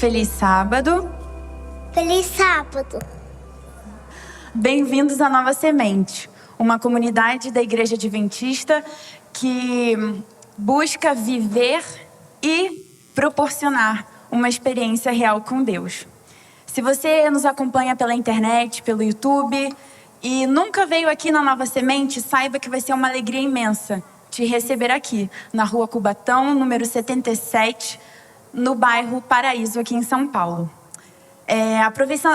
Feliz sábado. Feliz sábado. Bem-vindos à Nova Semente, uma comunidade da Igreja Adventista que busca viver e proporcionar uma experiência real com Deus. Se você nos acompanha pela internet, pelo YouTube e nunca veio aqui na Nova Semente, saiba que vai ser uma alegria imensa te receber aqui, na Rua Cubatão, número 77, no bairro Paraíso, aqui em São Paulo.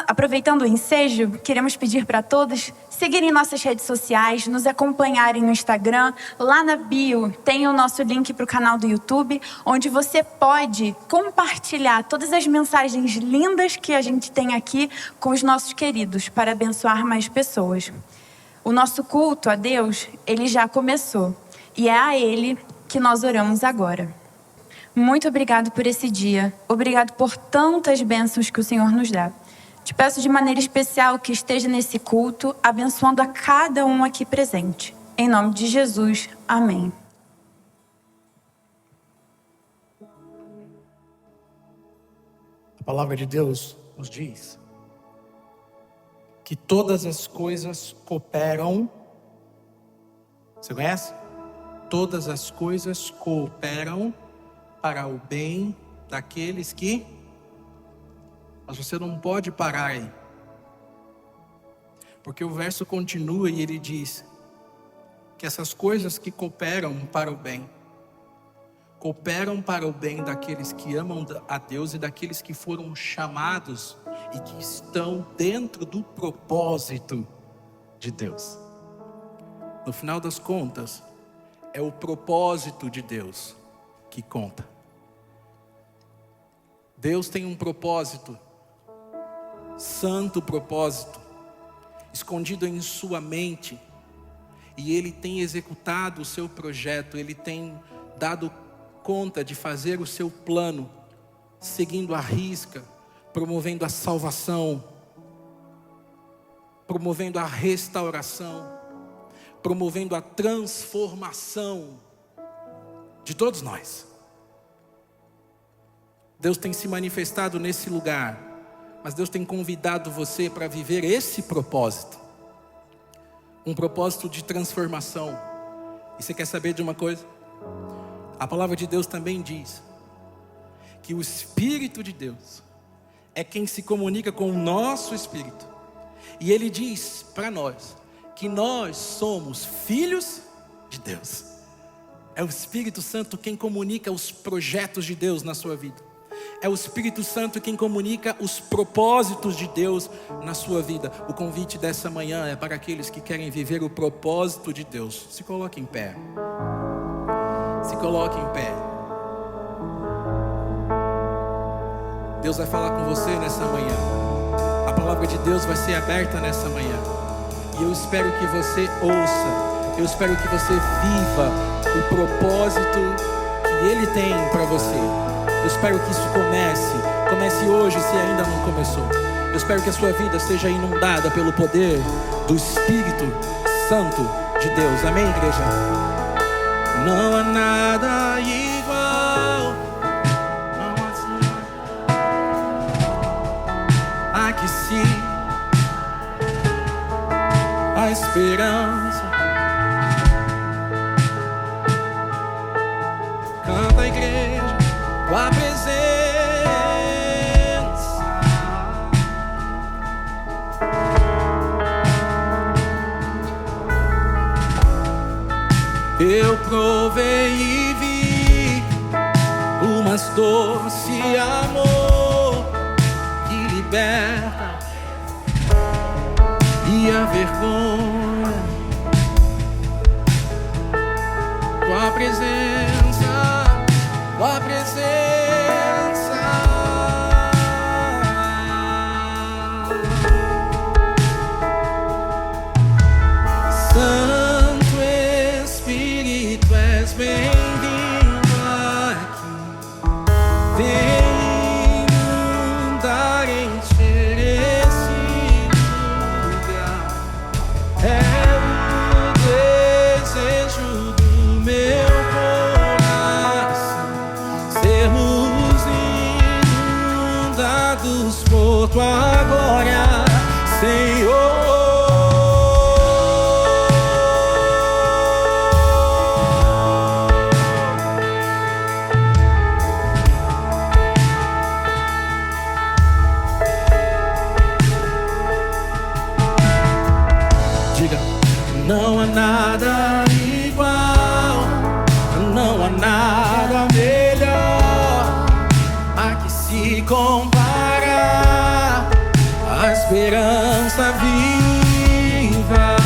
Aproveitando o ensejo, queremos pedir para todos seguirem nossas redes sociais, nos acompanharem no Instagram. Lá na bio tem o nosso link para o canal do YouTube, onde você pode compartilhar todas as mensagens lindas que a gente tem aqui com os nossos queridos, para abençoar mais pessoas. O nosso culto a Deus, ele já começou, e é a Ele que nós oramos agora. Muito obrigado por esse dia. Obrigado por tantas bênçãos que o Senhor nos dá. Te peço de maneira especial que esteja nesse culto, abençoando a cada um aqui presente. Em nome de Jesus. Amém. A palavra de Deus nos diz que todas as coisas cooperam. Você conhece? Todas as coisas cooperam para o bem daqueles que... Mas você não pode parar aí. Porque o verso continua e ele diz que essas coisas que cooperam para o bem, cooperam para o bem daqueles que amam a Deus e daqueles que foram chamados e que estão dentro do propósito de Deus. No final das contas, é o propósito de Deus que conta. Deus tem um propósito, santo propósito, escondido em sua mente, e Ele tem executado o seu projeto, Ele tem dado conta de fazer o seu plano, seguindo à risca, promovendo a salvação, promovendo a restauração, promovendo a transformação de todos nós. Deus tem se manifestado nesse lugar, mas Deus tem convidado você para viver esse propósito. Um propósito de transformação. E você quer saber de uma coisa? A palavra de Deus também diz que o Espírito de Deus é quem se comunica com o nosso Espírito. E Ele diz para nós que nós somos filhos de Deus. É o Espírito Santo quem comunica os projetos de Deus na sua vida. É o Espírito Santo quem comunica os propósitos de Deus na sua vida. O convite dessa manhã é para aqueles que querem viver o propósito de Deus. Se coloque em pé. Se coloque em pé. Deus vai falar com você nessa manhã. A palavra de Deus vai ser aberta nessa manhã. E eu espero que você ouça. Eu espero que você viva o propósito que Ele tem para você. Eu espero que isso comece hoje, se ainda não começou. Eu espero que a sua vida seja inundada pelo poder do Espírito Santo de Deus. Amém, igreja? Não há nada igual. Aqui sim, a esperança. Canta a igreja. Tua presença, eu provei e vi o mais doce amor que liberta e a vergonha. Tua presença, tua presença. Santo Espírito, és bem-vindo aqui. Vem inundar, encher esse lugar. É o desejo do meu coração. tua glória, Senhor. Diga, não há nada igual, não há nada melhor a que se compara a esperança viva.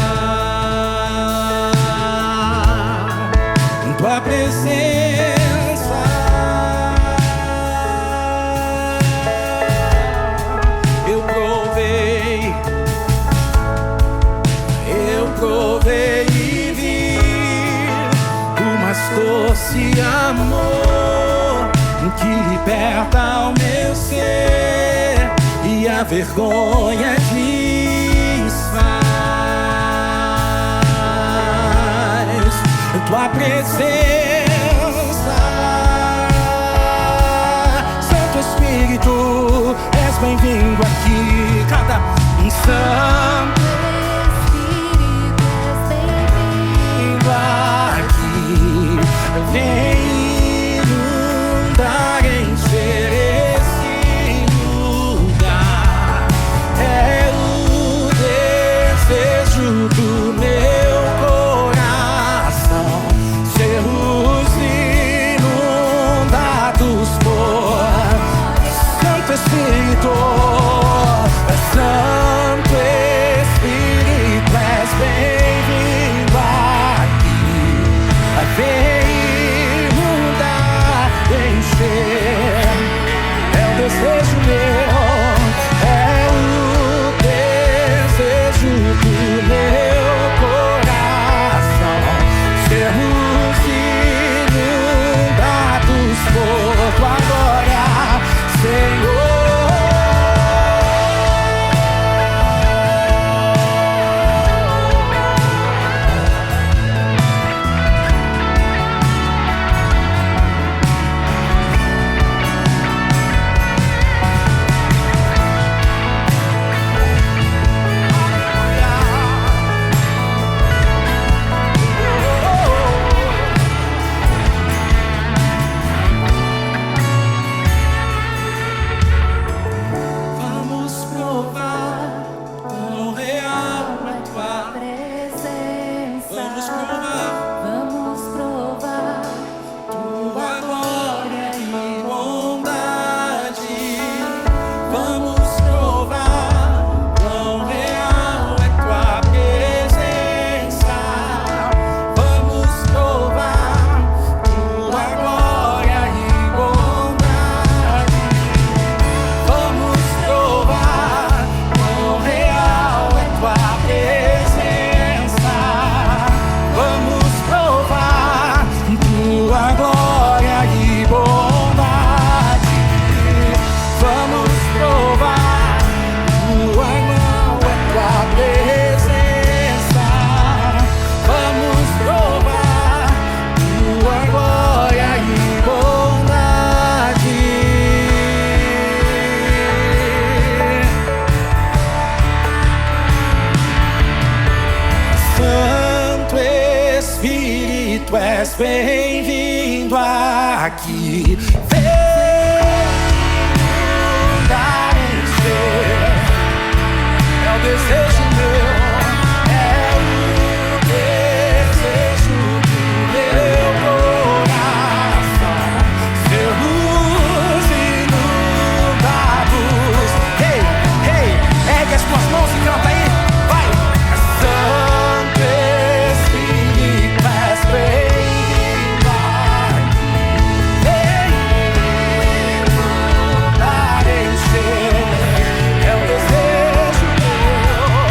Em tua presença eu provei e vi o mais doce amor que liberta o meu ser e a vergonha desfaz. Tua presença, Santo Espírito, és bem-vindo aqui. Cada Santo vem inundar, encher esse lugar. É o desejo do meu coração, sermos inundados por Santo Espírito. Santo Espírito, és bem-vindo aqui. Vem é o desejo meu, é o desejo do meu coração, sermos inundados por tua glória, Senhor. Tu és bem-vindo aqui. Vem inundar, encher. É o desejo meu, é o desejo do meu coração. Sermos inundados. Ei, ei, ergue as tuas mãos e canta aí. Vai! Santo Espírito, és bem-vindo aqui. Vem inundar, encher. É o desejo meu,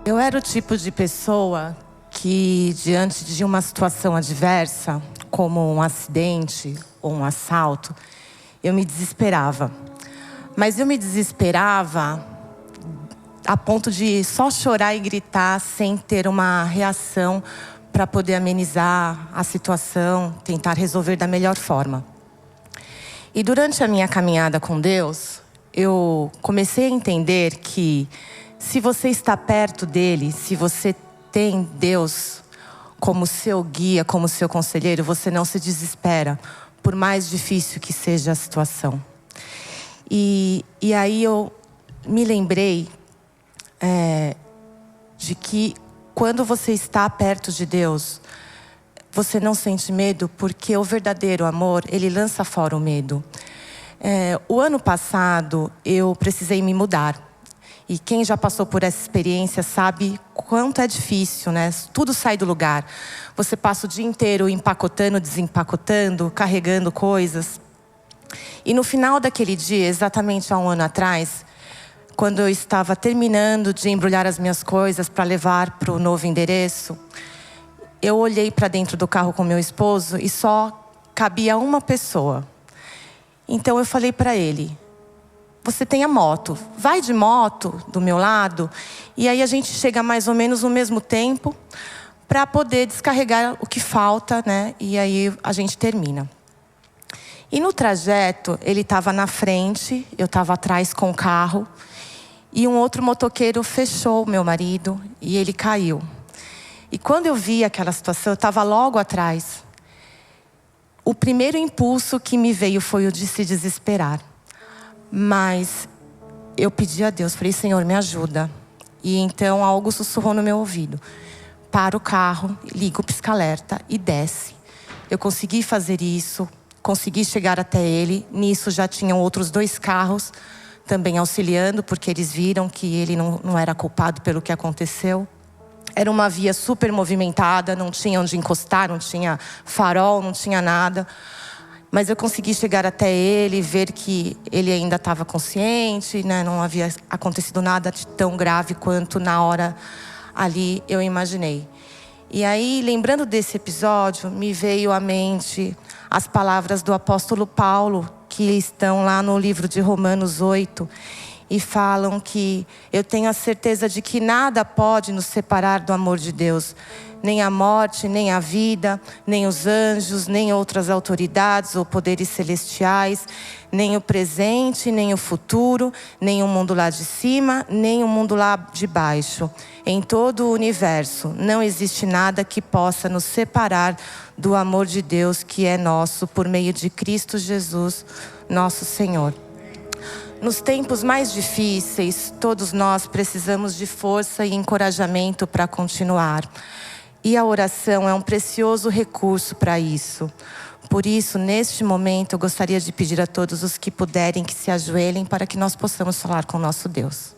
Eu era o tipo de pessoa que, diante de uma situação adversa, como um acidente ou um assalto, eu me desesperava. Mas eu me desesperava a ponto de só chorar e gritar sem ter uma reação para poder amenizar a situação, tentar resolver da melhor forma. E durante a minha caminhada com Deus, eu comecei a entender que se você está perto dele, se você tem Deus como seu guia, como seu conselheiro, você não se desespera, por mais difícil que seja a situação. E aí eu me lembrei de que quando você está perto de Deus, você não sente medo, porque o verdadeiro amor, ele lança fora o medo. O ano passado, eu precisei me mudar. E quem já passou por essa experiência sabe quanto é difícil, né? Tudo sai do lugar. Você passa o dia inteiro empacotando, desempacotando, carregando coisas. E no final daquele dia, exatamente há um ano atrás, quando eu estava terminando de embrulhar as minhas coisas para levar para o novo endereço, eu olhei para dentro do carro com meu esposo e só cabia uma pessoa. Então eu falei para ele: você tem a moto, vai de moto do meu lado, e aí a gente chega mais ou menos no mesmo tempo para poder descarregar o que falta, né? E aí a gente termina. E no trajeto, ele estava na frente, eu estava atrás com o carro, e um outro motoqueiro fechou o meu marido e ele caiu. E quando eu vi aquela situação, eu estava logo atrás. O primeiro impulso que me veio foi o de se desesperar. Mas eu pedi a Deus, falei: Senhor, me ajuda. E então algo sussurrou no meu ouvido: para o carro, liga o pisca-alerta e desce. Eu consegui fazer isso, consegui chegar até ele. Nisso já tinham outros 2 carros também auxiliando, porque eles viram que ele não era culpado pelo que aconteceu. Era uma via super movimentada, não tinha onde encostar, não tinha farol, não tinha nada. Mas eu consegui chegar até ele, ver que ele ainda estava consciente, né? Não havia acontecido nada de tão grave quanto na hora ali eu imaginei. E aí, lembrando desse episódio, me veio à mente as palavras do apóstolo Paulo, que estão lá no livro de Romanos 8, e falam que eu tenho a certeza de que nada pode nos separar do amor de Deus. Nem a morte, nem a vida, nem os anjos, nem outras autoridades ou poderes celestiais, nem o presente, nem o futuro, nem o mundo lá de cima, nem o mundo lá de baixo. Em todo o universo, não existe nada que possa nos separar do amor de Deus que é nosso por meio de Cristo Jesus, nosso Senhor. Nos tempos mais difíceis, todos nós precisamos de força e encorajamento para continuar. E a oração é um precioso recurso para isso. Por isso, neste momento, eu gostaria de pedir a todos os que puderem que se ajoelhem para que nós possamos falar com o nosso Deus.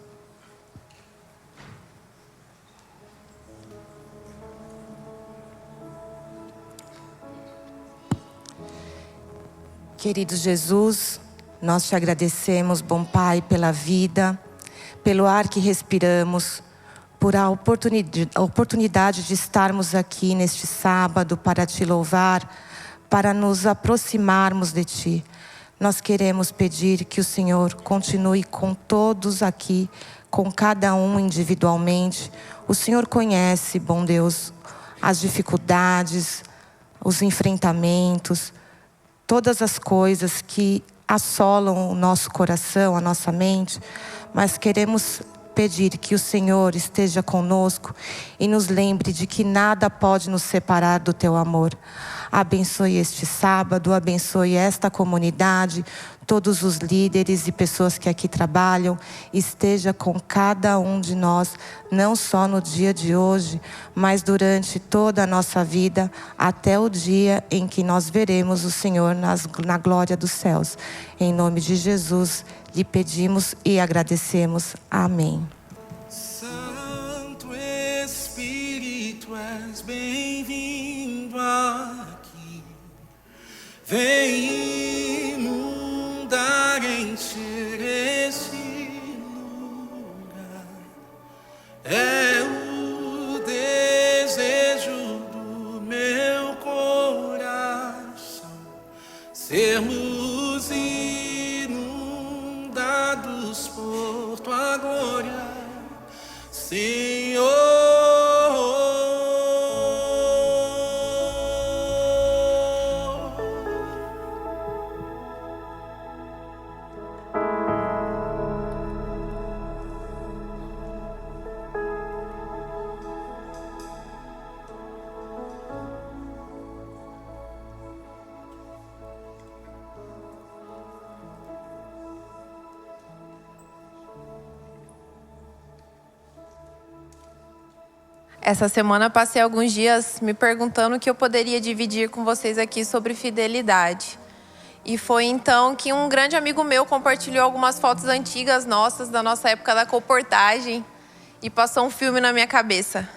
Querido Jesus, nós te agradecemos, bom Pai, pela vida, pelo ar que respiramos, por a oportunidade de estarmos aqui neste sábado para te louvar, para nos aproximarmos de ti. Nós queremos pedir que o Senhor continue com todos aqui, com cada um individualmente. O Senhor conhece, bom Deus, as dificuldades, os enfrentamentos, todas as coisas que assolam o nosso coração, a nossa mente, mas queremos pedir que o Senhor esteja conosco e nos lembre de que nada pode nos separar do teu amor. Abençoe este sábado, abençoe esta comunidade, todos os líderes e pessoas que aqui trabalham. Esteja com cada um de nós, não só no dia de hoje, mas durante toda a nossa vida, até o dia em que nós veremos o Senhor na glória dos céus. Em nome de Jesus, lhe pedimos e agradecemos. Amém. Santo Espírito, és bem-vindo aqui. Vem inundar, encher esse lugar. É o sermos inundados por tua glória, Senhor. Essa semana passei alguns dias me perguntando o que eu poderia dividir com vocês aqui sobre fidelidade. E foi então que um grande amigo meu compartilhou algumas fotos antigas nossas, da nossa época da colportagem, e passou um filme na minha cabeça.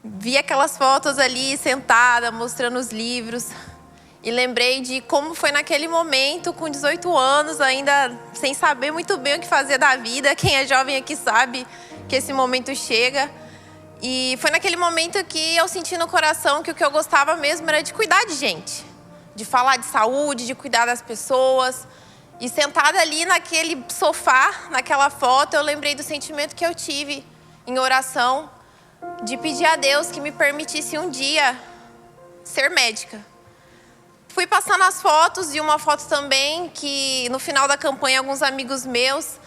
Vi aquelas fotos ali, sentada, mostrando os livros, e lembrei de como foi naquele momento, com 18 anos, ainda sem saber muito bem o que fazer da vida. Quem é jovem aqui sabe que esse momento chega. E foi naquele momento que eu senti no coração que o que eu gostava mesmo era de cuidar de gente. De falar de saúde, de cuidar das pessoas. E sentada ali naquele sofá, naquela foto, eu lembrei do sentimento que eu tive em oração, de pedir a Deus que me permitisse um dia ser médica. Fui passando as fotos, e uma foto também que no final da campanha alguns amigos meus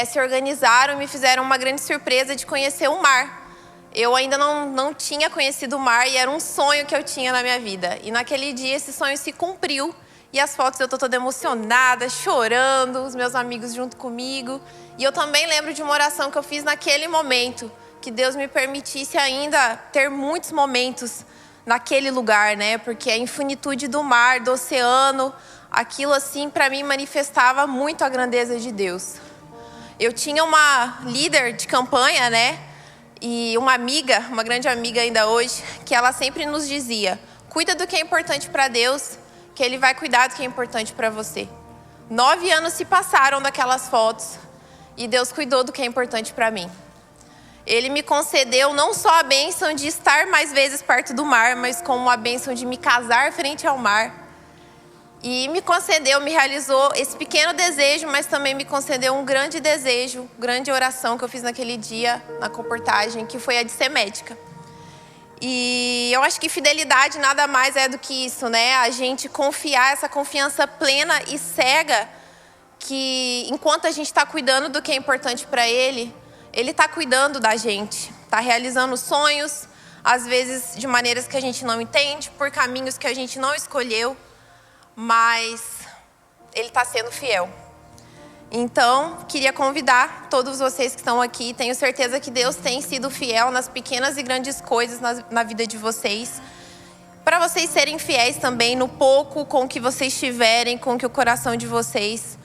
se organizaram e me fizeram uma grande surpresa de conhecer o mar. Eu ainda não tinha conhecido o mar e era um sonho que eu tinha na minha vida. E naquele dia esse sonho se cumpriu. E as fotos eu estou toda emocionada, chorando, os meus amigos junto comigo. E eu também lembro de uma oração que eu fiz naquele momento, que Deus me permitisse ainda ter muitos momentos naquele lugar, né? Porque a infinitude do mar, do oceano, aquilo assim para mim manifestava muito a grandeza de Deus. Eu tinha uma líder de campanha, né? E uma amiga, uma grande amiga ainda hoje, que ela sempre nos dizia: cuida do que é importante para Deus, que Ele vai cuidar do que é importante para você. 9 anos se passaram daquelas fotos e Deus cuidou do que é importante para mim. Ele me concedeu não só a bênção de estar mais vezes perto do mar, mas como a bênção de me casar frente ao mar. E me concedeu, me realizou esse pequeno desejo, mas também me concedeu um grande desejo, grande oração que eu fiz naquele dia, na colportagem, que foi a de ser médica. E eu acho que fidelidade nada mais é do que isso, né? A gente confiar, essa confiança plena e cega, que enquanto a gente está cuidando do que é importante para Ele, Ele está cuidando da gente, está realizando sonhos, às vezes de maneiras que a gente não entende, por caminhos que a gente não escolheu, mas Ele está sendo fiel. Então, queria convidar todos vocês que estão aqui. Tenho certeza que Deus tem sido fiel nas pequenas e grandes coisas na vida de vocês. Para vocês serem fiéis também no pouco com o que vocês tiverem, com o que o coração de vocês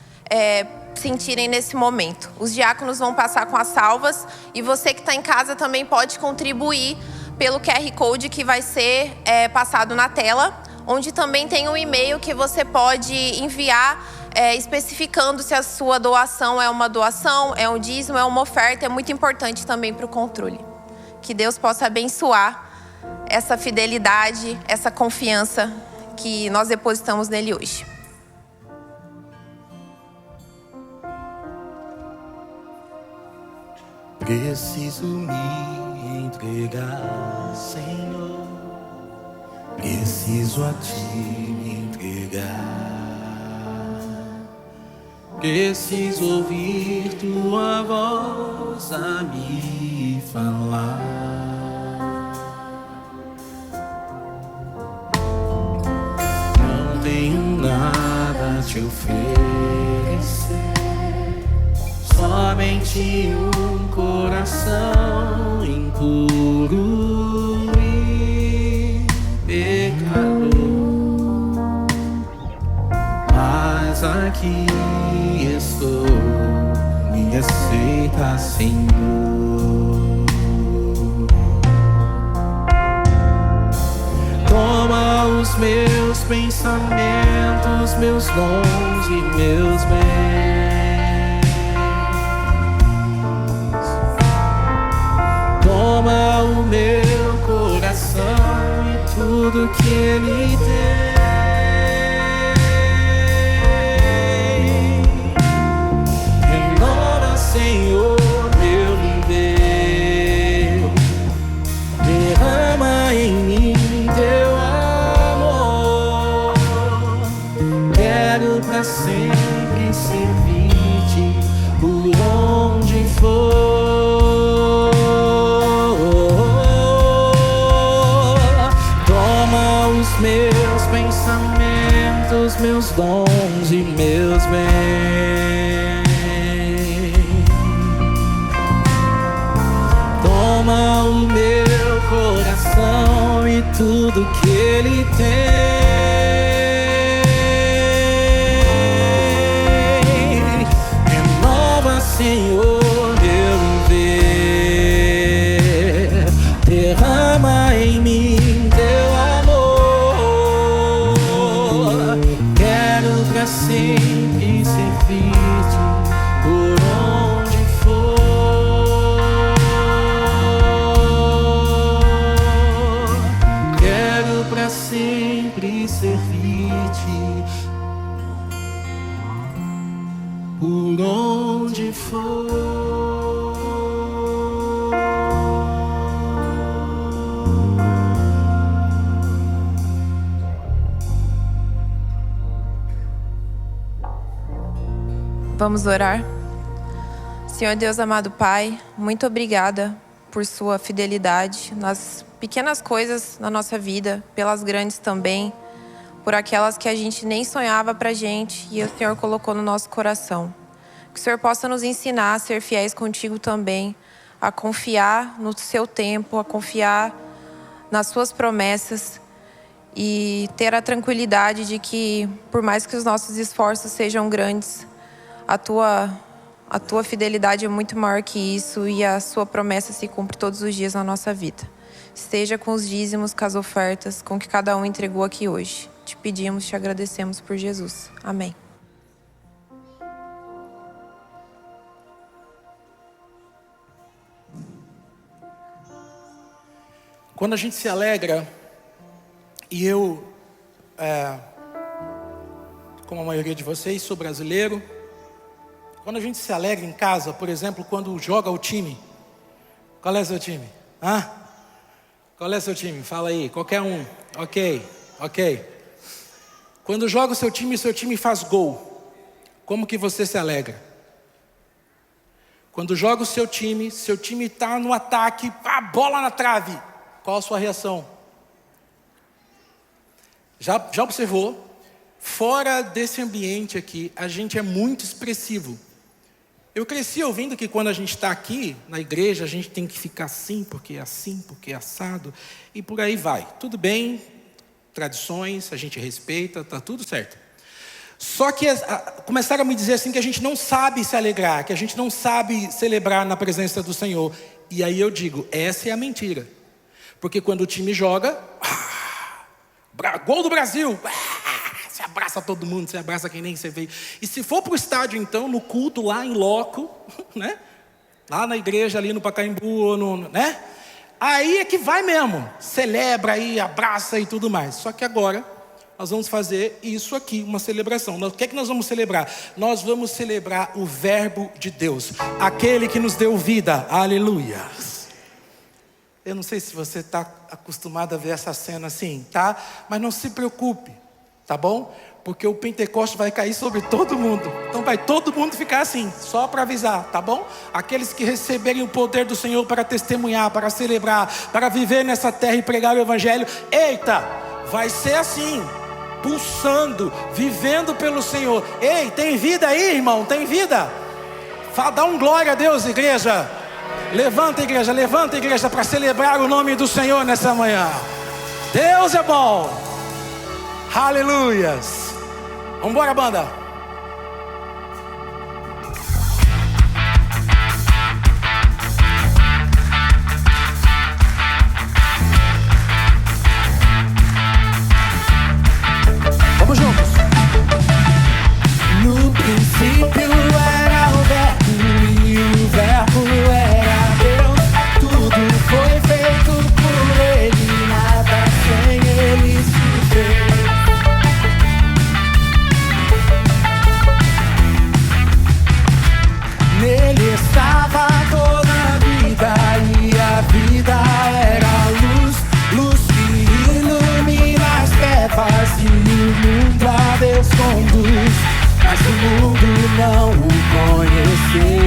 sentirem nesse momento. Os diáconos vão passar com as salvas. E você que está em casa também pode contribuir pelo QR Code que vai ser passado na tela, onde também tem um e-mail que você pode enviar especificando se a sua doação é uma doação, é um dízimo, é uma oferta. É muito importante também para o controle. Que Deus possa abençoar essa fidelidade, essa confiança que nós depositamos nele hoje. Preciso me entregar, Senhor. Preciso a Ti me entregar. Preciso ouvir Tua voz a me falar. Não tenho nada a Te oferecer, somente um coração impuro e pecador. Mas aqui estou, me aceita, Senhor. Toma os meus pensamentos, meus dons e meus bens. Toma o meu coração e tudo que ele tem. os meus dons e meus bens. Toma o meu coração e tudo que ele tem. Renova, Senhor, meu viver. Derrama em mim teu amor. Quero pra sempre servir-te por onde for. Quero pra sempre servir-te por onde for. Vamos orar. Senhor Deus amado Pai, muito obrigada por sua fidelidade nas pequenas coisas na nossa vida, pelas grandes também, por aquelas que a gente nem sonhava pra gente e o Senhor colocou no nosso coração. Que o Senhor possa nos ensinar a ser fiéis contigo também, a confiar no seu tempo, a confiar nas suas promessas e ter a tranquilidade de que, por mais que os nossos esforços sejam grandes, a tua fidelidade é muito maior que isso e a sua promessa se cumpre todos os dias na nossa vida. Esteja com os dízimos, com as ofertas, com o que cada um entregou aqui hoje. Te pedimos, te agradecemos por Jesus. Amém. Quando a gente se alegra, e eu, como a maioria de vocês, sou brasileiro. Quando a gente se alegra em casa, por exemplo, quando joga o time. Qual é seu time? Qual é seu time? Fala aí, qualquer um. Ok. Quando joga o seu time faz gol. Como que você se alegra? Quando joga o seu time está no ataque, a bola na trave. Qual a sua reação? Já observou? Fora desse ambiente aqui, a gente é muito expressivo. Eu cresci ouvindo que quando a gente está aqui na igreja, a gente tem que ficar assim, porque é assado, e por aí vai. Tudo bem, tradições, a gente respeita, tá tudo certo. Só que começaram a me dizer assim que a gente não sabe se alegrar, que a gente não sabe celebrar na presença do Senhor. E aí eu digo, essa é a mentira. Porque quando o time joga, gol do Brasil, você abraça todo mundo, você abraça quem nem você veio. E se for para o estádio então, no culto lá em loco, né? Lá na igreja, ali no Pacaembu, né? Aí é que vai mesmo, celebra aí, abraça e tudo mais. Só que agora nós vamos fazer isso aqui, uma celebração. O que é que nós vamos celebrar? Nós vamos celebrar o verbo de Deus, aquele que nos deu vida, aleluia. Eu não sei se você está acostumado a ver essa cena assim, tá? Mas não se preocupe, tá bom? Porque o Pentecoste vai cair sobre todo mundo. Então vai todo mundo ficar assim, só para avisar, tá bom? Aqueles que receberem o poder do Senhor para testemunhar, para celebrar, para viver nessa terra e pregar o Evangelho. Eita, vai ser assim, pulsando, vivendo pelo Senhor. Ei, tem vida aí, irmão? Tem vida? Dá um glória a Deus, igreja. Levanta a igreja para celebrar o nome do Senhor nessa manhã. Deus é bom. Aleluias. Vamos embora, banda. Vamos juntos. No princípio era o verbo e o verbo era Deus. Tudo foi feito por ele, nada sem ele se fez. Nele estava toda a vida e a vida era luz, luz que ilumina as trevas e o mundo a Deus conduz. Mas o mundo não o conheceu,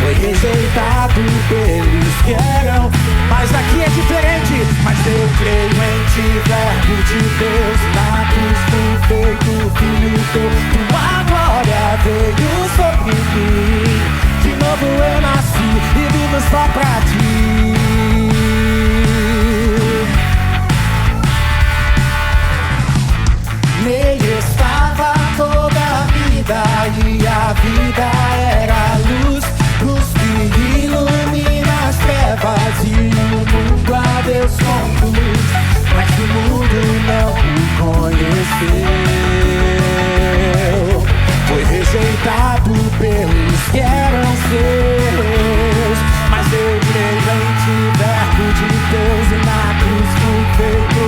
foi rejeitado pelos que eram. Mas aqui é diferente, mas eu creio em Verbo de Deus, na cruz fui feito filho teu. Tua glória veio sobre mim. De novo eu nasci e vivo só pra ti. Nele estava toda a vida e a vida era a luz. Luz que ilumina as trevas e o mundo a Deus conduz. Mas o mundo não o conheceu. Foi rejeitado pelos que eram seus. Mas eu creio em ti, Verbo de Deus, e na cruz fui feito.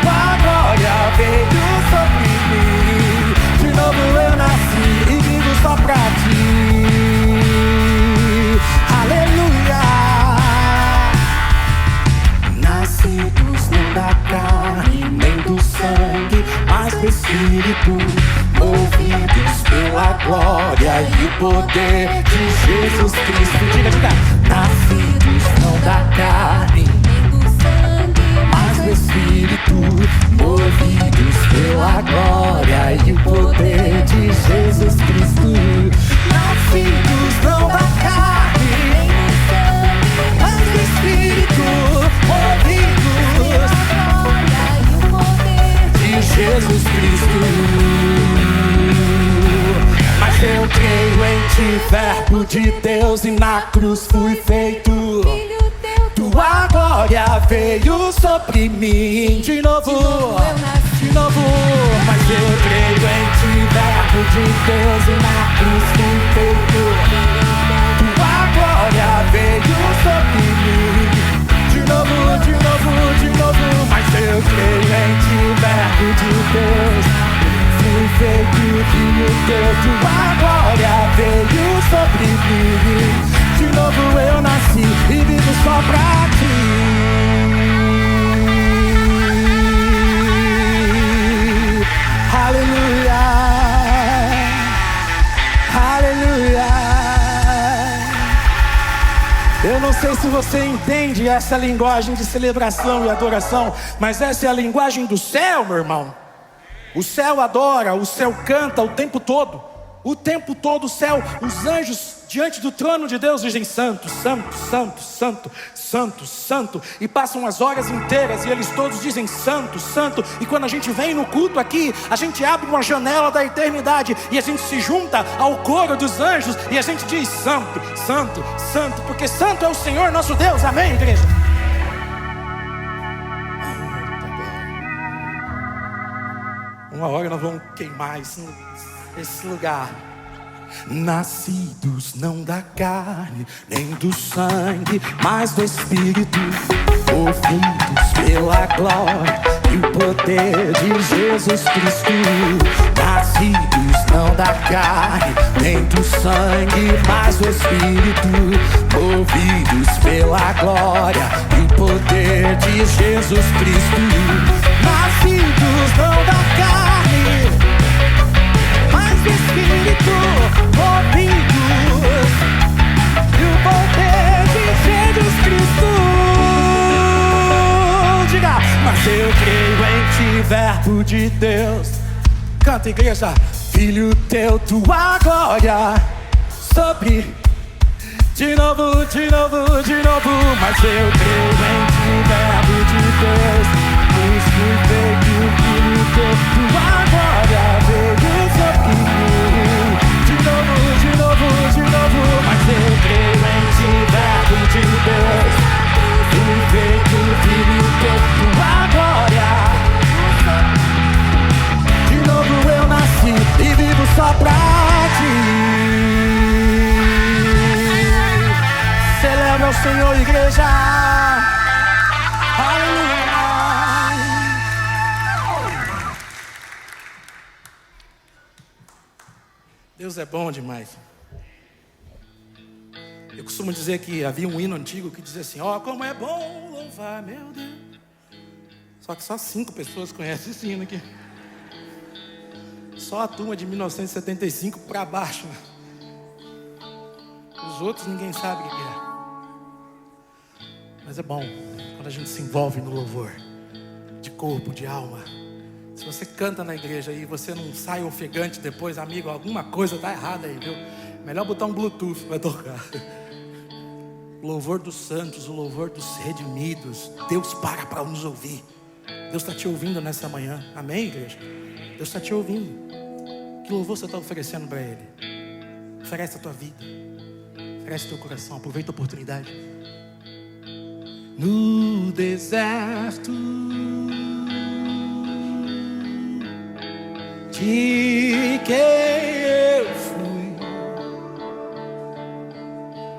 Tua glória veio sobre mim. De novo eu nasci e vivo só pra ti. Aleluia. Nascidos não da carne nem do sangue, mas do Espírito, movidos pela glória e o poder de Jesus Cristo. Diga, diga. Nascidos não da carne nem do sangue, mas do Espírito, movidos pela glória e o poder de Jesus Cristo. Nascidos não da carne nem do sangue, mas do Espírito, movidos pela glória e o poder de Jesus Cristo. Mas eu creio em ti, Verbo de Deus, e na cruz fui feito. Tua glória veio sobre mim. De novo, de novo. Mas eu creio em ti, Verbo de Deus, e na cruz fui feito. Tua glória veio sobre mim. De novo, de novo, de novo. Mas eu creio em ti, Verbo de Deus, fui feito filho teu. Tua glória veio sobre mim. De novo eu nasci e vivo só pra ti. Aleluia, aleluia. Eu não sei se você entende essa linguagem de celebração e adoração, mas essa é a linguagem do céu, meu irmão. O céu adora, o céu canta o tempo todo. O tempo todo o céu, os anjos diante do trono de Deus dizem santo, santo, santo, santo, santo, santo. E passam as horas inteiras e eles todos dizem santo, santo. E quando a gente vem no culto aqui, a gente abre uma janela da eternidade e a gente se junta ao coro dos anjos e a gente diz santo, santo, santo. Porque santo é o Senhor nosso Deus, amém, igreja? Uma hora nós vamos queimar esse lugar. Nascidos não da carne nem do sangue, mas do Espírito, movidos pela glória e o poder de Jesus Cristo. Nascidos não da carne nem do sangue, mas do Espírito, movidos pela glória e o poder de Jesus Cristo. Nascidos não da carne, mas do Espírito, movidos e o poder de Jesus Cristo. Diga, mas eu creio em ti, Verbo de Deus. Canta, igreja. Filho teu, tua glória sobre. De novo, de novo, de novo. Mas eu creio em ti, Verbo de Deus. Cruz fui feito, filho teu, tua glória veio sobre mim. De novo, de novo, de novo. Mas eu creio em ti, Verbo de Deus. Fui feito, filho teu, tua glória. De novo eu nasci e vivo só pra ti. Celebra o Senhor, igreja. Aleluia. Deus é bom demais. Eu costumo dizer que havia um hino antigo que dizia assim: ó, como é bom louvar, meu Deus. Só que só 5 pessoas conhecem esse hino aqui. Só a turma de 1975 para baixo. Os outros ninguém sabe o que é. Mas é bom quando a gente se envolve no louvor. corpo, de alma. Se você canta na igreja e você não sai ofegante depois, amigo, alguma coisa tá errada aí, viu? Melhor botar um Bluetooth para tocar. O louvor dos santos, o louvor dos redimidos. Deus para nos ouvir. Deus está te ouvindo nessa manhã. Amém, igreja? Deus está te ouvindo. Que louvor você está oferecendo para Ele? Oferece a tua vida. Oferece teu coração. Aproveita a oportunidade. No deserto de quem eu fui,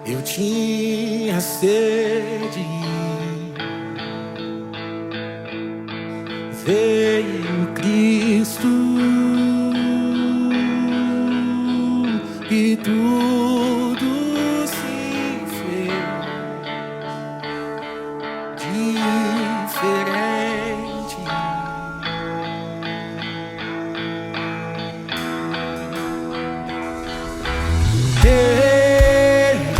eu tinha sede. Veio Cristo e tudo se fez diferente. Ele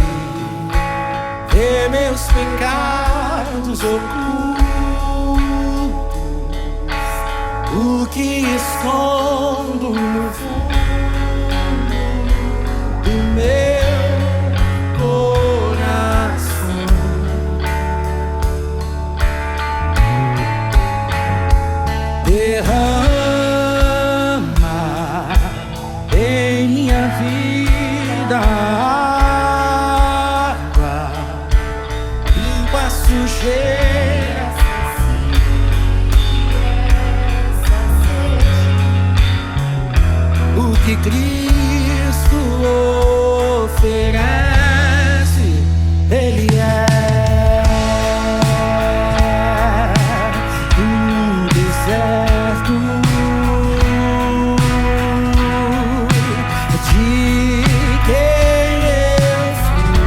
vê meus pecados ocultos, o que escondo no fundo do meu coração. Derrama em minha vida água, limpa a sujeira. O que Cristo oferece, Ele é. No deserto de quem eu fui,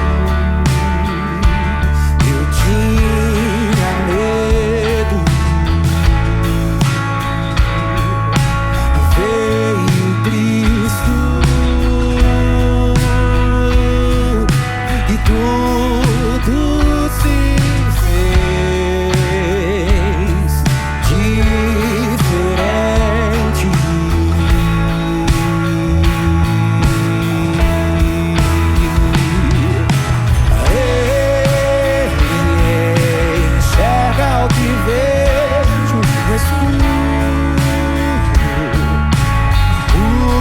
eu tinha medo. Veio Cristo e tudo se fez diferente. Ele enxerga o que vejo no escuro, o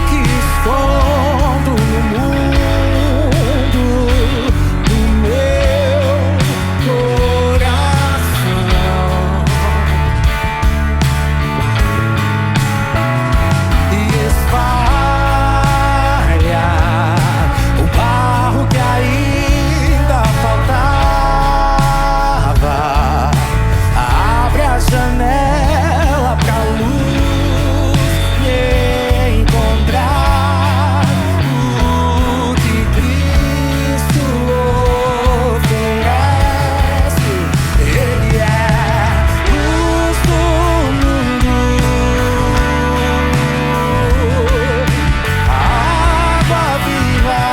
que escondo no mundo do meu coração, e espalha o barro que ainda faltava. Abre a janela pra luz me encontrar. O que Cristo oferece, Ele é luz do mundo, água viva.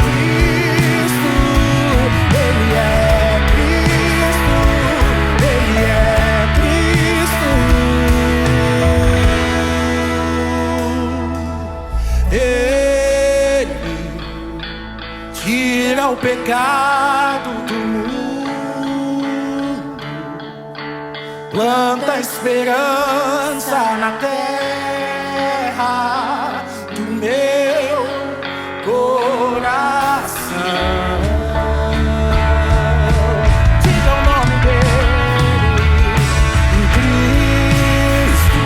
Cristo, Ele é Cristo, Ele é Cristo. Ele tira o pecado do mundo, planta esperança na terra do meu coração. Diga o nome dele, Cristo,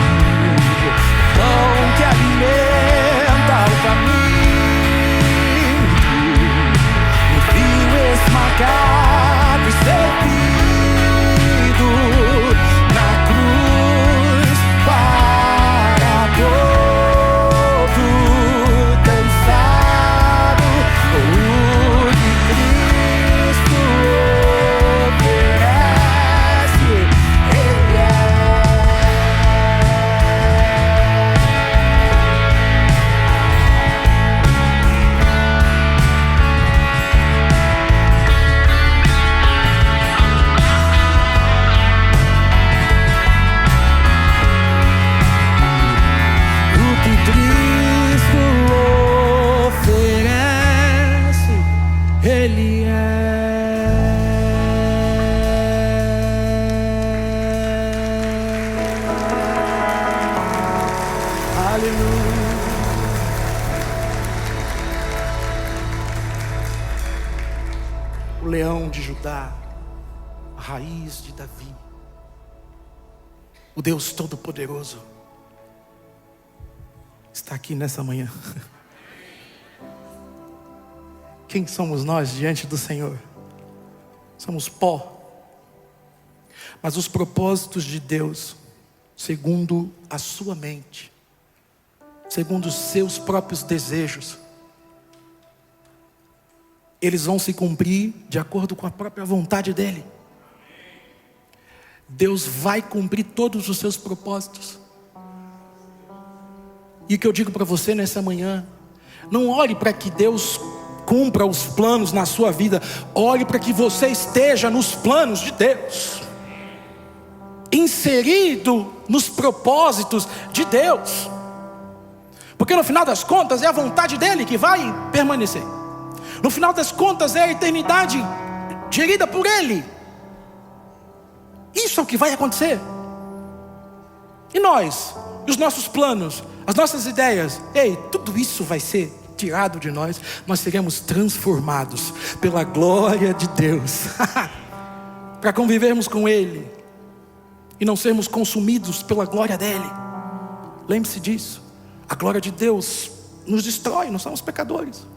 pão que alimenta o caminho, o fio esmagado e servido na cruz para o leão de Judá, a raiz de Davi, o Deus Todo-Poderoso, está aqui nessa manhã. Quem somos nós diante do Senhor? Somos pó. Mas os propósitos de Deus, segundo a sua mente, segundo os seus próprios desejos, eles vão se cumprir de acordo com a própria vontade dEle. Deus vai cumprir todos os seus propósitos. E o que eu digo para você nessa manhã, não olhe para que Deus cumpra os planos na sua vida, olhe para que você esteja nos planos de Deus, inserido nos propósitos de Deus, porque no final das contas é a vontade dEle que vai permanecer. No final das contas é a eternidade gerida por Ele. Isso é o que vai acontecer. E nós, os nossos planos, as nossas ideias, tudo isso vai ser tirado de nós. Nós seremos transformados pela glória de Deus para convivermos com Ele e não sermos consumidos pela glória dEle. Lembre-se disso. A glória de Deus nos destrói, nós somos pecadores,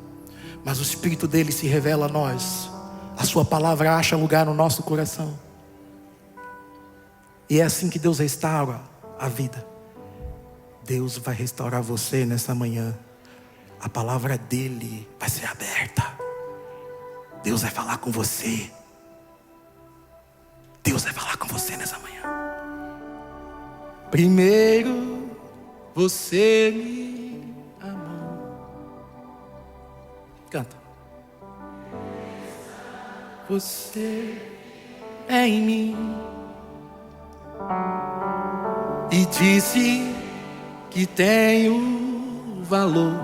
mas o Espírito dEle se revela a nós. A sua palavra acha lugar no nosso coração. E é assim que Deus restaura a vida. Deus vai restaurar você nessa manhã. A palavra dEle vai ser aberta. Deus vai falar com você. Deus vai falar com você nessa manhã. Primeiro você me amou. Canta. Você é em mim. E disse que tenho valor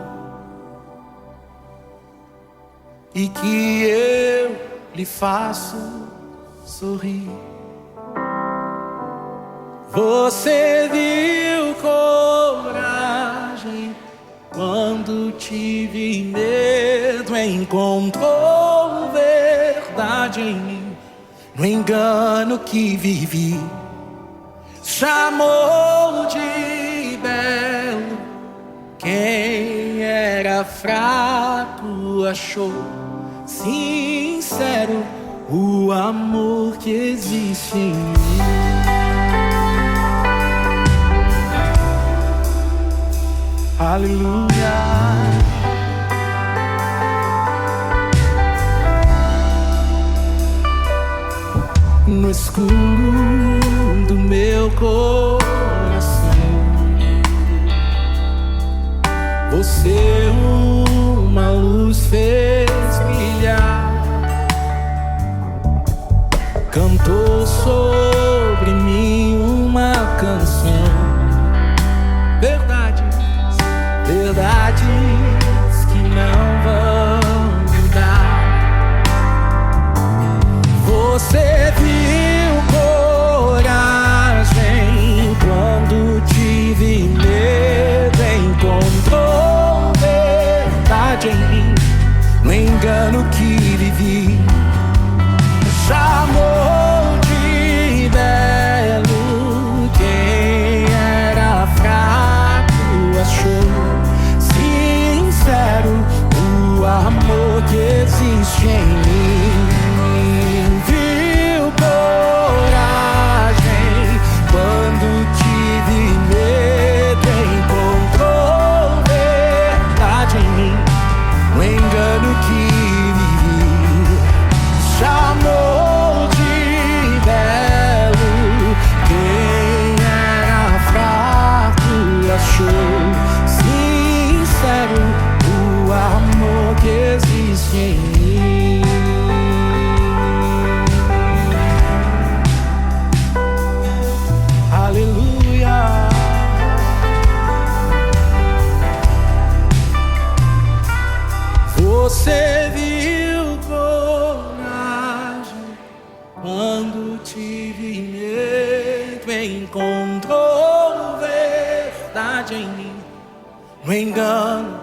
e que eu lhe faço sorrir. Você viu coragem quando tive medo, encontrou verdade em mim, no engano que vivi. Chamou de belo quem era fraco, achou sincero o amor que existe em mim. Aleluia. No escuro do meu coração, você uma luz fez brilhar, cantou sobre mim uma canção. Verdades, verdades que não vão mudar. Você viu coragem quando tive medo, encontrou verdade em mim, no engano que vivi. Chamou de belo quem era fraco, achou sincero o amor que existe em mim. Viu coragem quando tive medo, encontrou verdade em mim, no engano que vivi. Chamou de belo quem era fraco, achou sincero o amor que existe em mim. Aleluia. Você viu coragem quando tive medo, encontrou verdade em mim, no engano.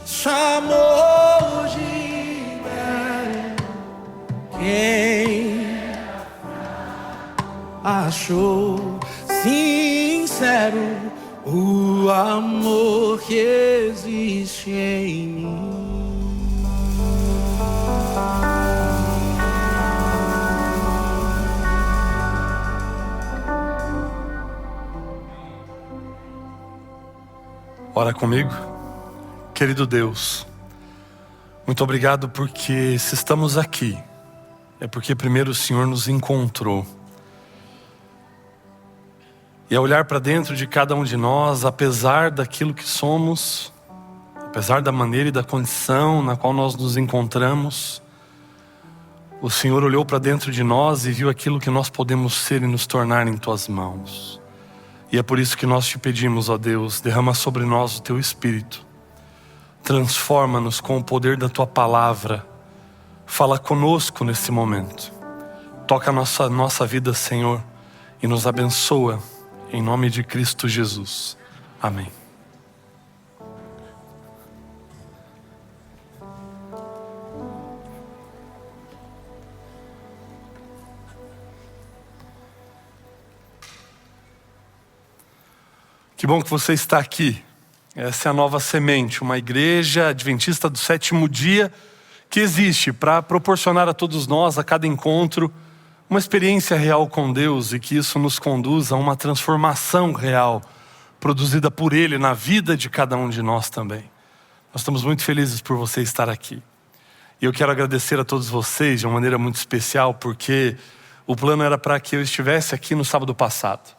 Chamou de achou sincero o amor que existe em mim. Ora comigo. Querido Deus, muito obrigado porque se estamos aqui, é porque primeiro o Senhor nos encontrou. E ao olhar para dentro de cada um de nós, apesar daquilo que somos, apesar da maneira e da condição na qual nós nos encontramos, o Senhor olhou para dentro de nós e viu aquilo que nós podemos ser e nos tornar em Tuas mãos. E é por isso que nós te pedimos, ó Deus, derrama sobre nós o Teu Espírito. Transforma-nos com o poder da Tua palavra. Fala conosco nesse momento. Toca a nossa vida, Senhor, e nos abençoa. Em nome de Cristo Jesus. Amém. Que bom que você está aqui. Essa é a Nova Semente, uma igreja adventista do sétimo dia que existe para proporcionar a todos nós, a cada encontro, uma experiência real com Deus e que isso nos conduza a uma transformação real produzida por Ele na vida de cada um de nós também. Nós estamos muito felizes por você estar aqui. E eu quero agradecer a todos vocês de uma maneira muito especial, porque o plano era para que eu estivesse aqui no sábado passado.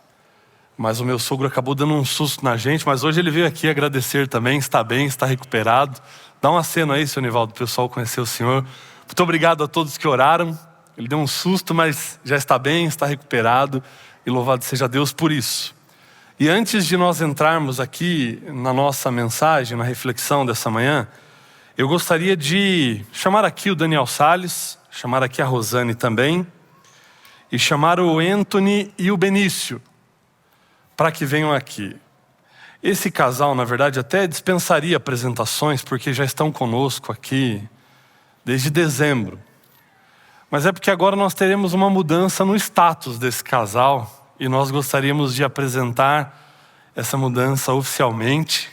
Mas o meu sogro acabou dando um susto na gente, mas hoje ele veio aqui agradecer também, está bem, está recuperado. Dá um aceno aí, seu Nivaldo, o pessoal conhecer o senhor. Muito obrigado a todos que oraram. Ele deu um susto, mas já está bem, está recuperado. E louvado seja Deus por isso. E antes de nós entrarmos aqui na nossa mensagem, na reflexão dessa manhã, eu gostaria de chamar aqui o Daniel Salles, chamar aqui a Rosane também, e chamar o Anthony e o Benício, para que venham aqui. Esse casal, na verdade, até dispensaria apresentações, porque já estão conosco aqui desde dezembro. Mas é porque agora nós teremos uma mudança no status desse casal, e nós gostaríamos de apresentar essa mudança oficialmente.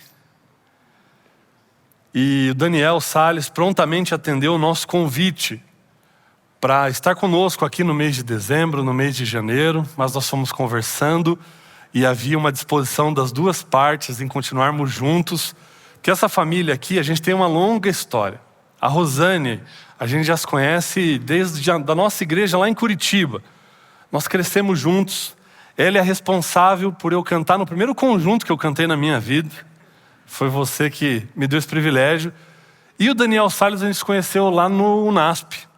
E o Daniel Salles prontamente atendeu o nosso convite para estar conosco aqui no mês de dezembro, no mês de janeiro, mas nós fomos conversando e havia uma disposição das duas partes em continuarmos juntos, porque essa família aqui, a gente tem uma longa história. A Rosane, a gente já se conhece desde da nossa igreja lá em Curitiba. Nós crescemos juntos. Ela é a responsável por eu cantar no primeiro conjunto que eu cantei na minha vida. Foi você que me deu esse privilégio. E o Daniel Salles a gente se conheceu lá no UNASP.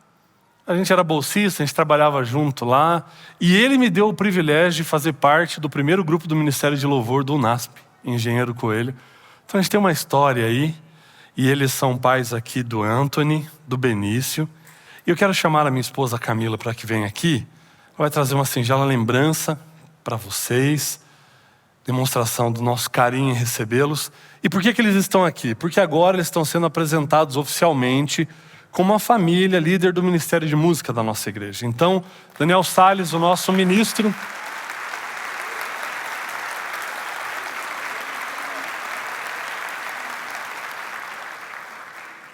A gente era bolsista, a gente trabalhava junto lá. E ele me deu o privilégio de fazer parte do primeiro grupo do Ministério de Louvor do UNASP, Engenheiro Coelho. Então a gente tem uma história aí. E eles são pais aqui do Anthony, do Benício. E eu quero chamar a minha esposa Camila para que venha aqui. Ela vai trazer uma singela lembrança para vocês. Demonstração do nosso carinho em recebê-los. E por que eles estão aqui? Porque agora eles estão sendo apresentados oficialmente como uma família líder do Ministério de Música da nossa igreja. Então, Daniel Salles, o nosso ministro.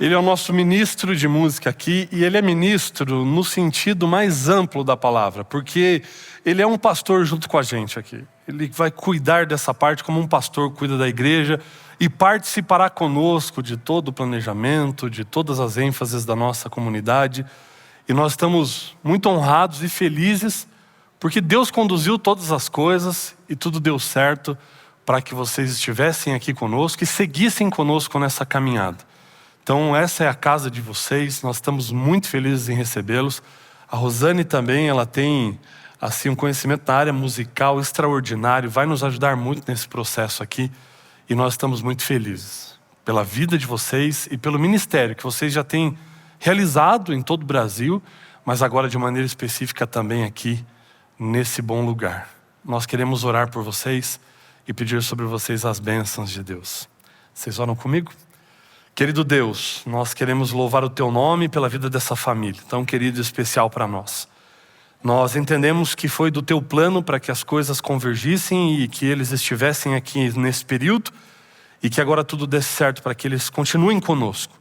Ele é o nosso ministro de música aqui, e ele é ministro no sentido mais amplo da palavra, porque ele é um pastor junto com a gente aqui. Ele vai cuidar dessa parte como um pastor cuida da igreja e participará conosco de todo o planejamento, de todas as ênfases da nossa comunidade. E nós estamos muito honrados e felizes, porque Deus conduziu todas as coisas e tudo deu certo para que vocês estivessem aqui conosco e seguissem conosco nessa caminhada. Então essa é a casa de vocês, nós estamos muito felizes em recebê-los. A Rosane também, ela tem assim um conhecimento na área musical extraordinário, vai nos ajudar muito nesse processo aqui. E nós estamos muito felizes pela vida de vocês e pelo ministério que vocês já têm realizado em todo o Brasil, mas agora de maneira específica também aqui nesse bom lugar. Nós queremos orar por vocês e pedir sobre vocês as bênçãos de Deus. Vocês oram comigo? Querido Deus, nós queremos louvar o Teu nome pela vida dessa família, tão querido e especial para nós. Nós entendemos que foi do teu plano para que as coisas convergissem e que eles estivessem aqui nesse período e que agora tudo desse certo para que eles continuem conosco.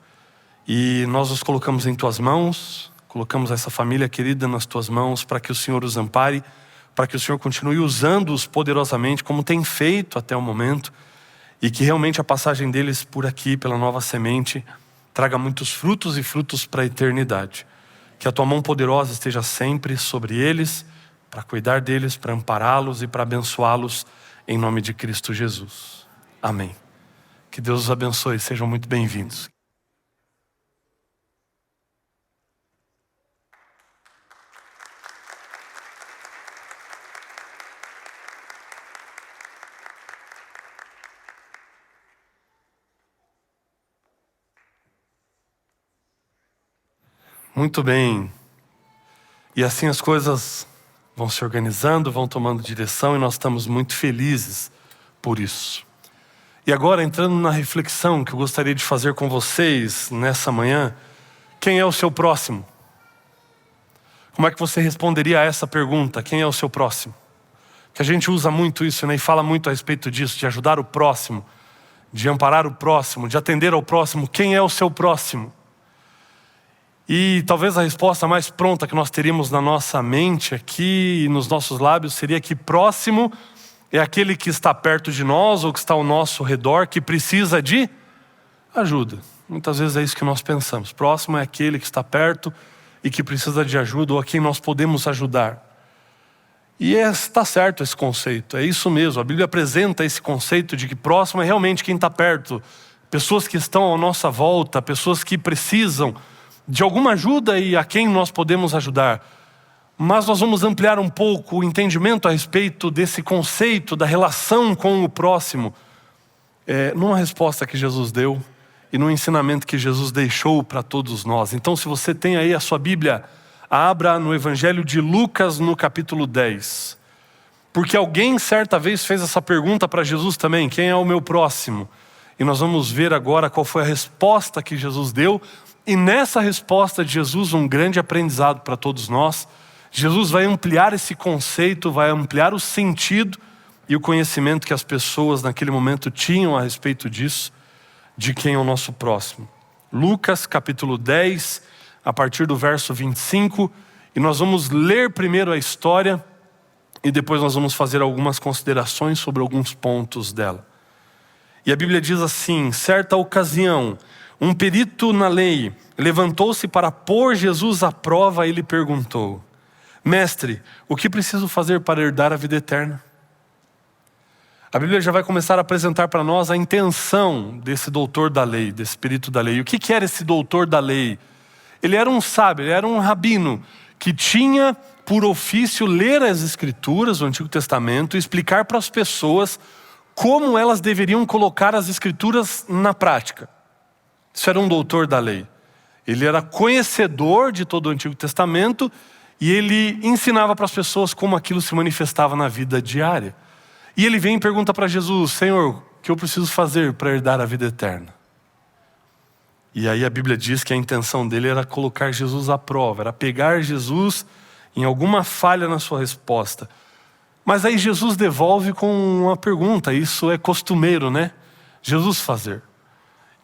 E nós os colocamos em tuas mãos, colocamos essa família querida nas tuas mãos para que o Senhor os ampare, para que o Senhor continue usando-os poderosamente como tem feito até o momento e que realmente a passagem deles por aqui, pela Nova Semente, traga muitos frutos e frutos para a eternidade. Que a tua mão poderosa esteja sempre sobre eles, para cuidar deles, para ampará-los e para abençoá-los, em nome de Cristo Jesus. Amém. Que Deus os abençoe, sejam muito bem-vindos. Muito bem. E assim as coisas vão se organizando, vão tomando direção e nós estamos muito felizes por isso. E agora, entrando na reflexão que eu gostaria de fazer com vocês nessa manhã, quem é o seu próximo? Como é que você responderia a essa pergunta? Quem é o seu próximo? Que a gente usa muito isso, né? E fala muito a respeito disso, de ajudar o próximo, de amparar o próximo, de atender ao próximo. Quem é o seu próximo? E talvez a resposta mais pronta que nós teríamos na nossa mente aqui e nos nossos lábios seria que próximo é aquele que está perto de nós ou que está ao nosso redor, que precisa de ajuda. Muitas vezes é isso que nós pensamos. Próximo é aquele que está perto e que precisa de ajuda ou a quem nós podemos ajudar. E está certo esse conceito, é isso mesmo. A Bíblia apresenta esse conceito de que próximo é realmente quem está perto. Pessoas que estão à nossa volta, pessoas que precisam de alguma ajuda e a quem nós podemos ajudar. Mas nós vamos ampliar um pouco o entendimento a respeito desse conceito da relação com o próximo, numa resposta que Jesus deu e num ensinamento que Jesus deixou para todos nós. Então, se você tem aí a sua Bíblia, abra no Evangelho de Lucas no capítulo 10. Porque alguém certa vez fez essa pergunta para Jesus também: quem é o meu próximo? E nós vamos ver agora qual foi a resposta que Jesus deu. E nessa resposta de Jesus, um grande aprendizado para todos nós. Jesus vai ampliar esse conceito, vai ampliar o sentido e o conhecimento que as pessoas naquele momento tinham a respeito disso, de quem é o nosso próximo. Lucas capítulo 10, a partir do verso 25, e nós vamos ler primeiro a história e depois nós vamos fazer algumas considerações sobre alguns pontos dela. E a Bíblia diz assim: certa ocasião, um perito na lei levantou-se para pôr Jesus à prova e lhe perguntou: mestre, o que preciso fazer para herdar a vida eterna? A Bíblia já vai começar a apresentar para nós a intenção desse doutor da lei, desse perito da lei. O que era esse doutor da lei? Ele era um sábio, ele era um rabino que tinha por ofício ler as escrituras do Antigo Testamento e explicar para as pessoas como elas deveriam colocar as escrituras na prática. Isso era um doutor da lei. Ele era conhecedor de todo o Antigo Testamento e ele ensinava para as pessoas como aquilo se manifestava na vida diária. E ele vem e pergunta para Jesus: Senhor, o que eu preciso fazer para herdar a vida eterna? E aí a Bíblia diz que a intenção dele era colocar Jesus à prova, era pegar Jesus em alguma falha na sua resposta. Mas aí Jesus devolve com uma pergunta. Isso é costumeiro, né? Jesus fazer.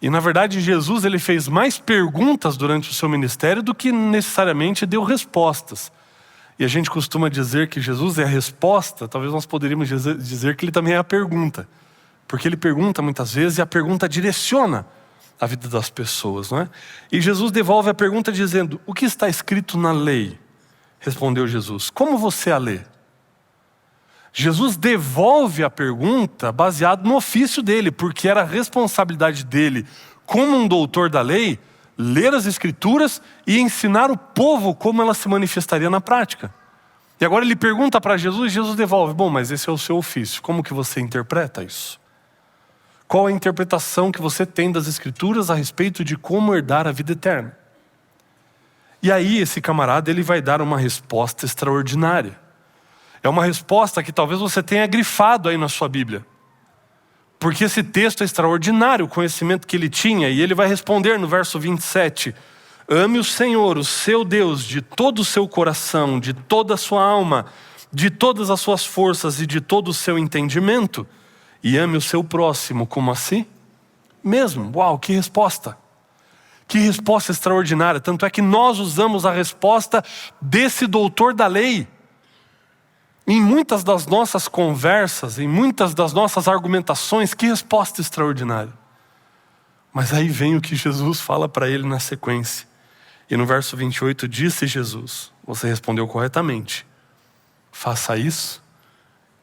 E na verdade Jesus ele fez mais perguntas durante o seu ministério do que necessariamente deu respostas. E a gente costuma dizer que Jesus é a resposta. Talvez nós poderíamos dizer que ele também é a pergunta. Porque ele pergunta muitas vezes e a pergunta direciona a vida das pessoas, não é? E Jesus devolve a pergunta dizendo: o que está escrito na lei? Respondeu Jesus: como você a lê? Jesus devolve a pergunta baseado no ofício dele, porque era a responsabilidade dele, como um doutor da lei, ler as escrituras e ensinar o povo como ela se manifestaria na prática. E agora ele pergunta para Jesus e Jesus devolve: bom, mas esse é o seu ofício, como que você interpreta isso? Qual a interpretação que você tem das escrituras a respeito de como herdar a vida eterna? E aí esse camarada ele vai dar uma resposta extraordinária. É uma resposta que talvez você tenha grifado aí na sua Bíblia. Porque esse texto é extraordinário, o conhecimento que ele tinha. E ele vai responder no verso 27. Ame o Senhor, o seu Deus, de todo o seu coração, de toda a sua alma, de todas as suas forças e de todo o seu entendimento. E ame o seu próximo como a si mesmo. Uau, que resposta! Que resposta extraordinária. Tanto é que nós usamos a resposta desse doutor da lei. Em muitas das nossas conversas, em muitas das nossas argumentações, que resposta extraordinária. Mas aí vem o que Jesus fala para ele na sequência. E no verso 28, disse Jesus, você respondeu corretamente, faça isso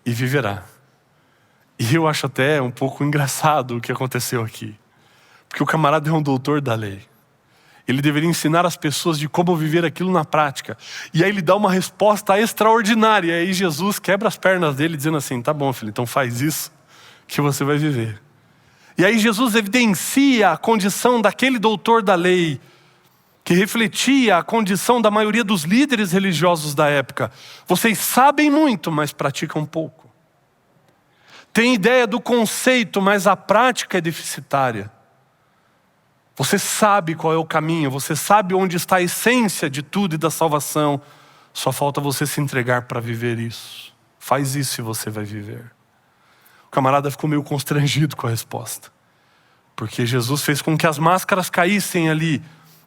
e viverá. E eu acho até um pouco engraçado o que aconteceu aqui. Porque o camarada é um doutor da lei. Ele deveria ensinar as pessoas de como viver aquilo na prática. E aí ele dá uma resposta extraordinária. E aí Jesus quebra as pernas dele dizendo assim, tá bom filho, então faz isso que você vai viver. E aí Jesus evidencia a condição daquele doutor da lei, que refletia a condição da maioria dos líderes religiosos da época. Vocês sabem muito, mas praticam pouco. Tem ideia do conceito, mas a prática é deficitária. Você sabe qual é o caminho, você sabe onde está a essência de tudo e da salvação. Só falta você se entregar para viver isso. Faz isso e você vai viver. O camarada ficou meio constrangido com a resposta. Porque Jesus fez com que as máscaras caíssem ali.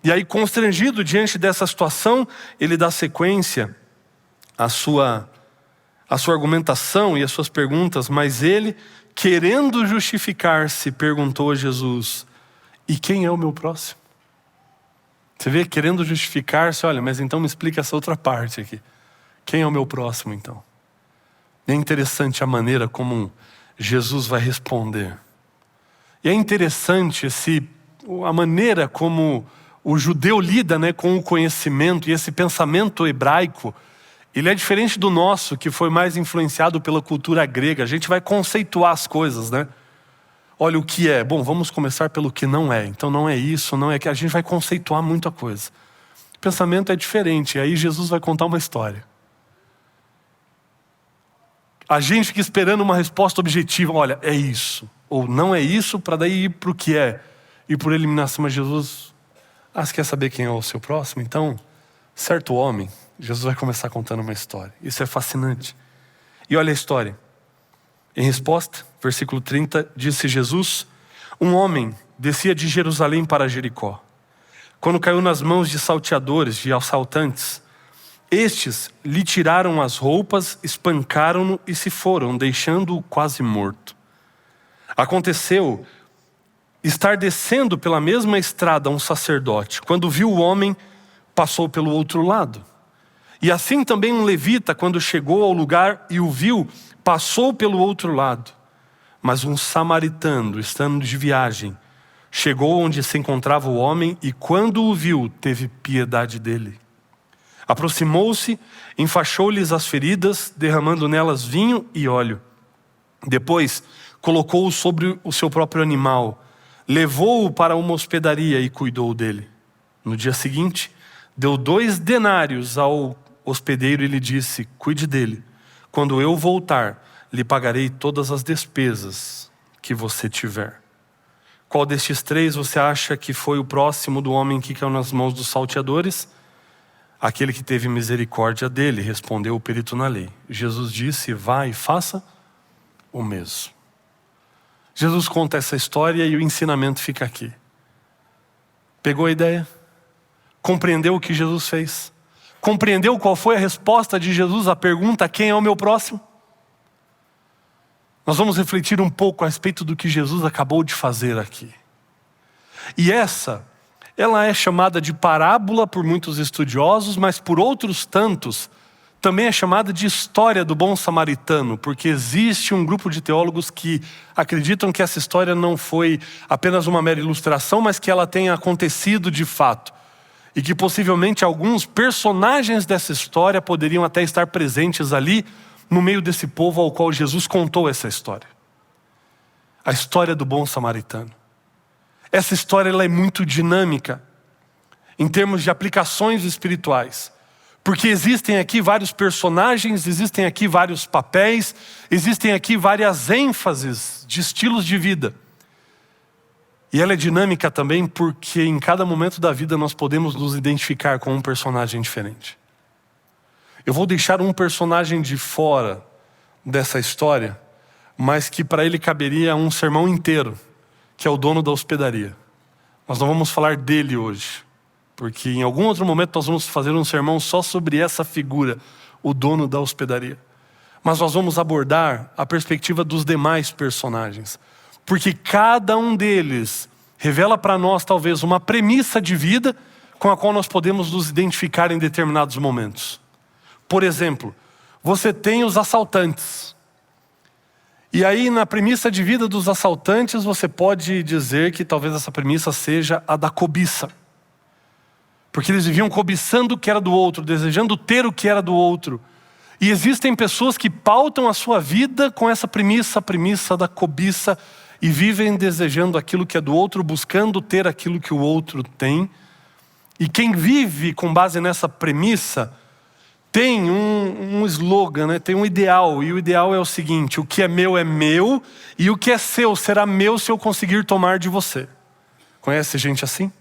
E aí, constrangido diante dessa situação, ele dá sequência à sua argumentação e às suas perguntas. Mas ele, querendo justificar-se, perguntou a Jesus, e quem é o meu próximo? Você vê, querendo justificar-se, olha, mas então me explica essa outra parte aqui. Quem é o meu próximo então? É interessante a maneira como Jesus vai responder. E é interessante a maneira como o judeu lida, né, com o conhecimento e esse pensamento hebraico. Ele é diferente do nosso, que foi mais influenciado pela cultura grega. A gente vai conceituar as coisas, né? Olha o que é. Bom, vamos começar pelo que não é. Então não é isso, não é que. A gente vai conceituar muita coisa. O pensamento é diferente. E aí Jesus vai contar uma história. A gente fica esperando uma resposta objetiva. Olha, é isso. Ou não é isso, para daí ir para o que é. E por eliminação, mas Jesus... você quer saber quem é o seu próximo? Então, certo homem, Jesus vai começar contando uma história. Isso é fascinante. E olha a história. Em resposta, versículo 30, disse Jesus, um homem descia de Jerusalém para Jericó. Quando caiu nas mãos de salteadores, de assaltantes, estes lhe tiraram as roupas, espancaram-no e se foram, deixando-o quase morto. Aconteceu estar descendo pela mesma estrada um sacerdote. Quando viu o homem, passou pelo outro lado. E assim também um levita, quando chegou ao lugar e o viu, passou pelo outro lado. Mas um samaritano, estando de viagem, chegou onde se encontrava o homem e quando o viu, teve piedade dele. Aproximou-se, enfaixou-lhes as feridas, derramando nelas vinho e óleo. Depois, colocou-o sobre o seu próprio animal, levou-o para uma hospedaria e cuidou dele. No dia seguinte, deu 2 denários ao hospedeiro e lhe disse, cuide dele. Quando eu voltar, lhe pagarei todas as despesas que você tiver. Qual destes 3 você acha que foi o próximo do homem que caiu nas mãos dos salteadores? Aquele que teve misericórdia dele, respondeu o perito na lei. Jesus disse, vá e faça o mesmo. Jesus conta essa história e o ensinamento fica aqui. Pegou a ideia? Compreendeu o que Jesus fez? Compreendeu qual foi a resposta de Jesus à pergunta, quem é o meu próximo? Nós vamos refletir um pouco a respeito do que Jesus acabou de fazer aqui. E ela é chamada de parábola por muitos estudiosos, mas por outros tantos, também é chamada de história do bom samaritano, porque existe um grupo de teólogos que acreditam que essa história não foi apenas uma mera ilustração, mas que ela tenha acontecido de fato. E que possivelmente alguns personagens dessa história poderiam até estar presentes ali, no meio desse povo ao qual Jesus contou essa história. A história do bom samaritano. Essa história ela é muito dinâmica, em termos de aplicações espirituais. Porque existem aqui vários personagens, existem aqui vários papéis, existem aqui várias ênfases de estilos de vida. E ela é dinâmica também porque em cada momento da vida nós podemos nos identificar com um personagem diferente. Eu vou deixar um personagem de fora dessa história, mas que para ele caberia um sermão inteiro, que é o dono da hospedaria. Nós não vamos falar dele hoje, porque em algum outro momento nós vamos fazer um sermão só sobre essa figura, o dono da hospedaria. Mas nós vamos abordar a perspectiva dos demais personagens, porque cada um deles revela para nós talvez uma premissa de vida com a qual nós podemos nos identificar em determinados momentos. Por exemplo, você tem os assaltantes. E aí na premissa de vida dos assaltantes você pode dizer que talvez essa premissa seja a da cobiça. Porque eles viviam cobiçando o que era do outro, desejando ter o que era do outro. E existem pessoas que pautam a sua vida com essa premissa, a premissa da cobiça, e vivem desejando aquilo que é do outro, buscando ter aquilo que o outro tem. E quem vive com base nessa premissa tem um slogan, né? Tem um ideal, e o ideal é o seguinte: o que é meu, e o que é seu será meu se eu conseguir tomar de você. Conhece gente assim?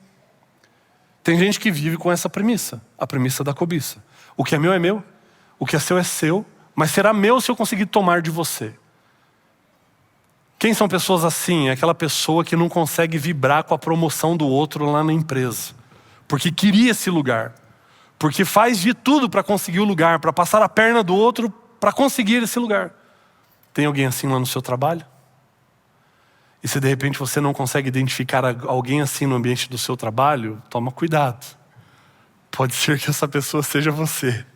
Tem gente que vive com essa premissa, a premissa da cobiça. O que é meu, o que é seu, mas será meu se eu conseguir tomar de você. Quem são pessoas assim? É aquela pessoa que não consegue vibrar com a promoção do outro lá na empresa, porque queria esse lugar, porque faz de tudo para conseguir o lugar, para passar a perna do outro para conseguir esse lugar. Tem alguém assim lá no seu trabalho? E se de repente você não consegue identificar alguém assim no ambiente do seu trabalho, toma cuidado. Pode ser que essa pessoa seja você.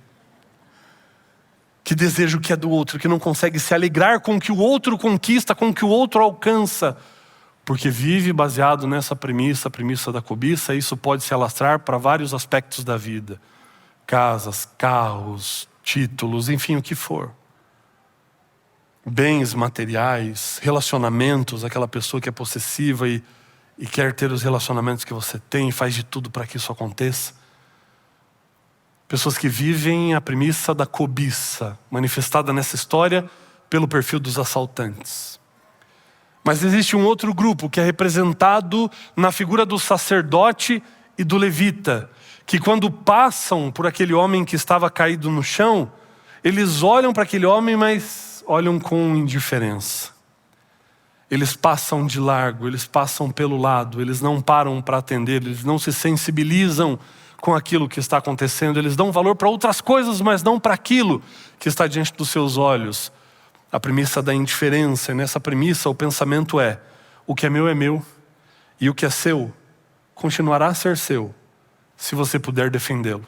Que deseja o que é do outro, que não consegue se alegrar com o que o outro conquista, com o que o outro alcança. Porque vive baseado nessa premissa, a premissa da cobiça, e isso pode se alastrar para vários aspectos da vida. Casas, carros, títulos, enfim, o que for. Bens materiais, relacionamentos, aquela pessoa que é possessiva e quer ter os relacionamentos que você tem e faz de tudo para que isso aconteça. Pessoas que vivem a premissa da cobiça, manifestada nessa história pelo perfil dos assaltantes. Mas existe um outro grupo que é representado na figura do sacerdote e do levita, que quando passam por aquele homem que estava caído no chão, eles olham para aquele homem, mas olham com indiferença. Eles passam de largo, eles passam pelo lado, eles não param para atender, eles não se sensibilizam com aquilo que está acontecendo, eles dão valor para outras coisas, mas não para aquilo que está diante dos seus olhos. A premissa da indiferença, e nessa premissa o pensamento é: o que é meu, e o que é seu continuará a ser seu, se você puder defendê-lo.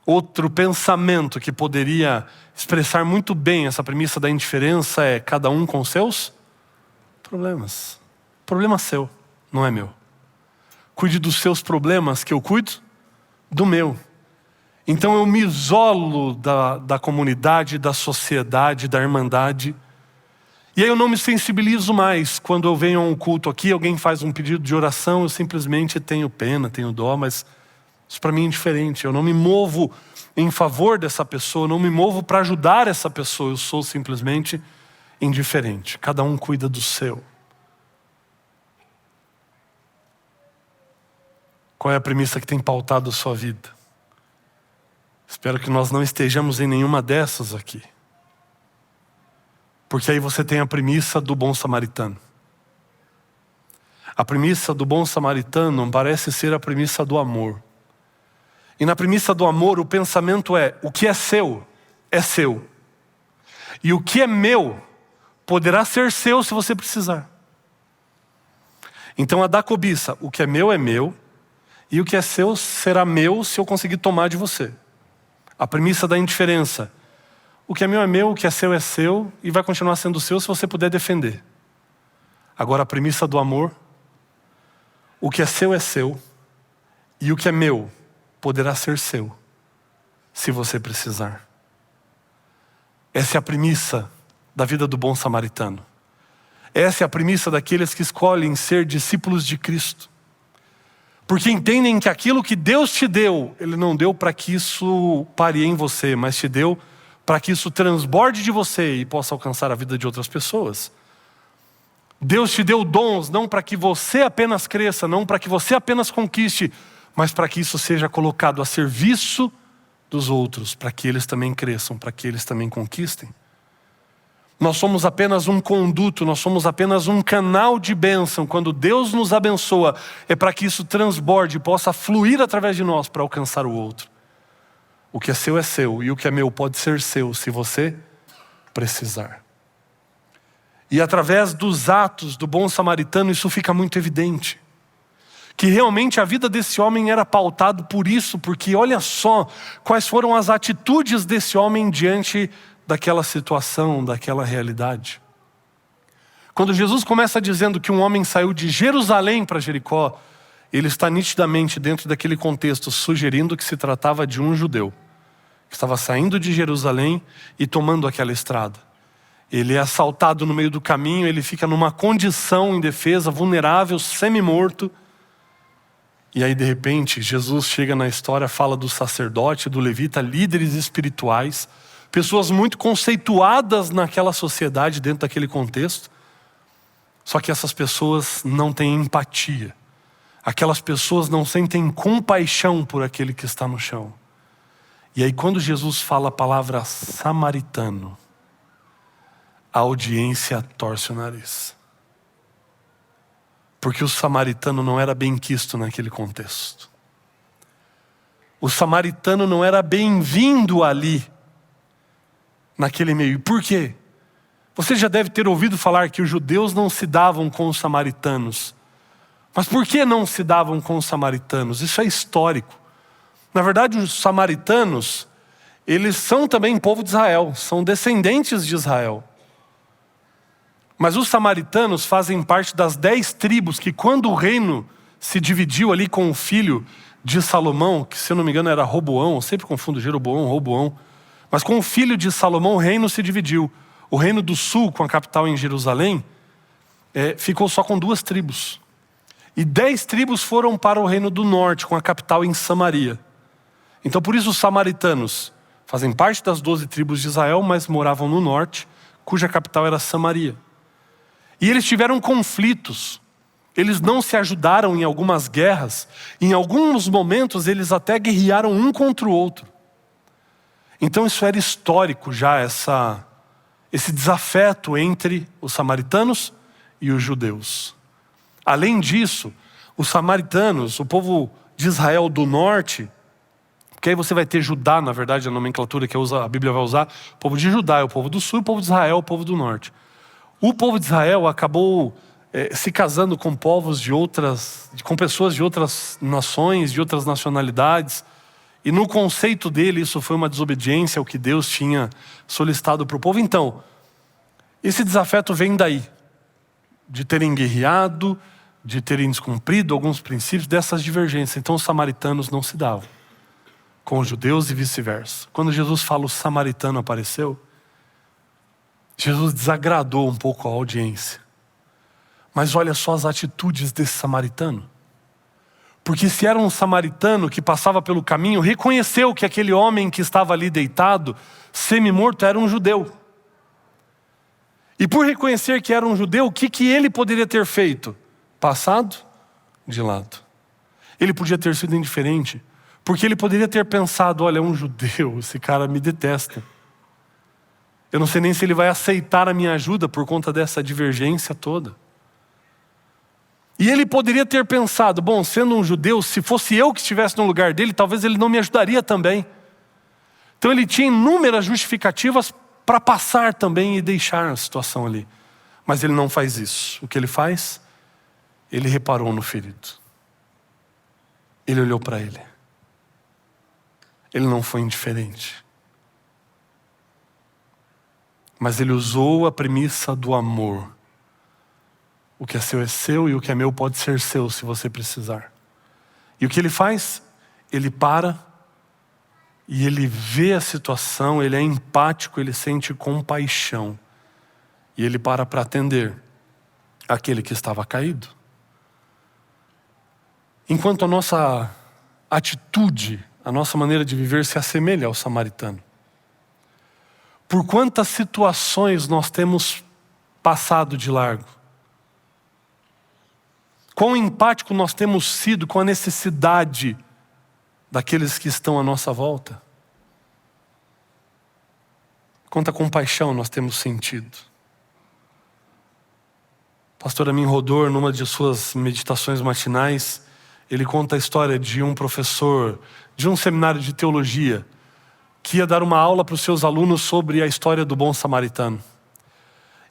Outro pensamento que poderia expressar muito bem essa premissa da indiferença é: cada um com seus problemas. Problema seu, não é meu. Cuide dos seus problemas, que eu cuido do meu. Então eu me isolo da comunidade, da sociedade, da irmandade. E aí eu não me sensibilizo mais. Quando eu venho a um culto aqui, alguém faz um pedido de oração, eu simplesmente tenho pena, tenho dó, mas isso para mim é indiferente. Eu não me movo em favor dessa pessoa, eu não me movo para ajudar essa pessoa, eu sou simplesmente indiferente. Cada um cuida do seu. Qual é a premissa que tem pautado a sua vida? Espero que nós não estejamos em nenhuma dessas aqui. Porque aí você tem a premissa do bom samaritano. A premissa do bom samaritano parece ser a premissa do amor. E na premissa do amor o pensamento é: o que é seu, é seu. E o que é meu, poderá ser seu se você precisar. Então a da cobiça: o que é meu, e o que é seu será meu se eu conseguir tomar de você. A premissa da indiferença: o que é meu, o que é seu, e vai continuar sendo seu se você puder defender. Agora a premissa do amor: o que é seu, e o que é meu poderá ser seu, se você precisar. Essa é a premissa da vida do bom samaritano. Essa é a premissa daqueles que escolhem ser discípulos de Cristo. Porque entendem que aquilo que Deus te deu, Ele não deu para que isso pare em você, mas te deu para que isso transborde de você e possa alcançar a vida de outras pessoas. Deus te deu dons não para que você apenas cresça, não para que você apenas conquiste, mas para que isso seja colocado a serviço dos outros, para que eles também cresçam, para que eles também conquistem. Nós somos apenas um conduto, nós somos apenas um canal de bênção. Quando Deus nos abençoa, é para que isso transborde, possa fluir através de nós para alcançar o outro. O que é seu, e o que é meu pode ser seu, se você precisar. E através dos atos do bom samaritano, isso fica muito evidente. Que realmente a vida desse homem era pautado por isso, porque olha só quais foram as atitudes desse homem diante daquela situação, daquela realidade. Quando Jesus começa dizendo que um homem saiu de Jerusalém para Jericó, ele está nitidamente dentro daquele contexto, sugerindo que se tratava de um judeu, que estava saindo de Jerusalém e tomando aquela estrada. Ele é assaltado no meio do caminho, ele fica numa condição indefesa, vulnerável, semi-morto. E aí de repente Jesus chega na história, fala do sacerdote, do levita, líderes espirituais, pessoas muito conceituadas naquela sociedade, dentro daquele contexto. Só que essas pessoas não têm empatia. Aquelas pessoas não sentem compaixão por aquele que está no chão. E aí quando Jesus fala a palavra samaritano, a audiência torce o nariz. Porque o samaritano não era bem quisto naquele contexto. O samaritano não era bem-vindo ali, naquele meio. Por quê? Você já deve ter ouvido falar que os judeus não se davam com os samaritanos. Mas por que não se davam com os samaritanos? Isso é histórico. Na verdade, os samaritanos, eles são também povo de Israel, são descendentes de Israel. Mas os samaritanos fazem parte das 10 tribos que, quando o reino se dividiu ali com o filho de Salomão, que se eu não me engano era Roboão, eu sempre confundo Jeroboão, Roboão, mas com o filho de Salomão o reino se dividiu. O reino do sul, com a capital em Jerusalém, ficou só com 2 tribos. E 10 tribos foram para o reino do norte, com a capital em Samaria. Então por isso os samaritanos fazem parte das 12 tribos de Israel, mas moravam no norte, cuja capital era Samaria. E eles tiveram conflitos, eles não se ajudaram em algumas guerras, em alguns momentos eles até guerrearam um contra o outro. Então isso era histórico já, esse desafeto entre os samaritanos e os judeus. Além disso, os samaritanos, o povo de Israel do norte, porque aí você vai ter Judá, na verdade a nomenclatura que a Bíblia vai usar, o povo de Judá é o povo do sul, o povo de Israel é o povo do norte. O povo de Israel acabou se casando com com pessoas de outras nações, de outras nacionalidades. E no conceito dele isso foi uma desobediência ao que Deus tinha solicitado para o povo. Então, esse desafeto vem daí. De terem guerreado, de terem descumprido alguns princípios, dessas divergências. Então os samaritanos não se davam com os judeus e vice-versa. Quando Jesus fala o samaritano apareceu, Jesus desagradou um pouco a audiência. Mas olha só as atitudes desse samaritano. Porque se era um samaritano que passava pelo caminho, reconheceu que aquele homem que estava ali deitado, semi-morto, era um judeu. E por reconhecer que era um judeu, o que ele poderia ter feito? Passado de lado. Ele podia ter sido indiferente, porque ele poderia ter pensado, olha, é um judeu, esse cara me detesta. Eu não sei nem se ele vai aceitar a minha ajuda por conta dessa divergência toda. E ele poderia ter pensado, bom, sendo um judeu, se fosse eu que estivesse no lugar dele, talvez ele não me ajudaria também. Então ele tinha inúmeras justificativas para passar também e deixar a situação ali. Mas ele não faz isso. O que ele faz? Ele reparou no ferido. Ele olhou para ele. Ele não foi indiferente. Mas ele usou a premissa do amor. O que é seu e o que é meu pode ser seu se você precisar. E o que ele faz? Ele para e ele vê a situação, ele é empático, ele sente compaixão. E ele para atender aquele que estava caído. Enquanto a nossa atitude, a nossa maneira de viver se assemelha ao samaritano. Por quantas situações nós temos passado de largo? Quão empático nós temos sido com a necessidade daqueles que estão à nossa volta. Quanta compaixão nós temos sentido. Pastor Amin Rodor, numa de suas meditações matinais, ele conta a história de um professor de um seminário de teologia que ia dar uma aula para os seus alunos sobre a história do bom samaritano.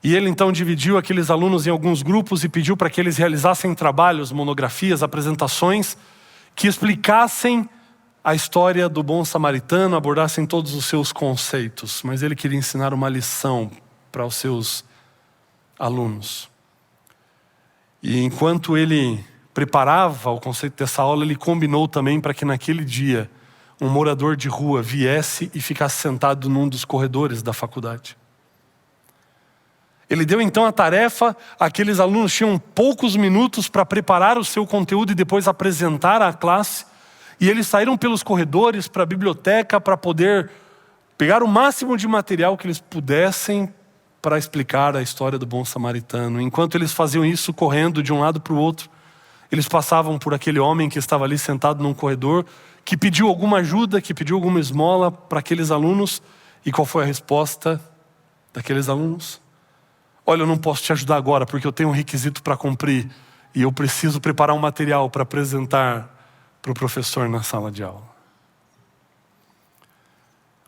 E ele então dividiu aqueles alunos em alguns grupos e pediu para que eles realizassem trabalhos, monografias, apresentações que explicassem a história do bom samaritano, abordassem todos os seus conceitos. Mas ele queria ensinar uma lição para os seus alunos. E enquanto ele preparava o conceito dessa aula, ele combinou também para que naquele dia um morador de rua viesse e ficasse sentado num dos corredores da faculdade. Ele deu então a tarefa, aqueles alunos tinham poucos minutos para preparar o seu conteúdo e depois apresentar à classe. E eles saíram pelos corredores para a biblioteca para poder pegar o máximo de material que eles pudessem para explicar a história do bom samaritano. Enquanto eles faziam isso, correndo de um lado para o outro, eles passavam por aquele homem que estava ali sentado num corredor, que pediu alguma ajuda, que pediu alguma esmola para aqueles alunos. E qual foi a resposta daqueles alunos? Olha, eu não posso te ajudar agora porque eu tenho um requisito para cumprir e eu preciso preparar um material para apresentar para o professor na sala de aula.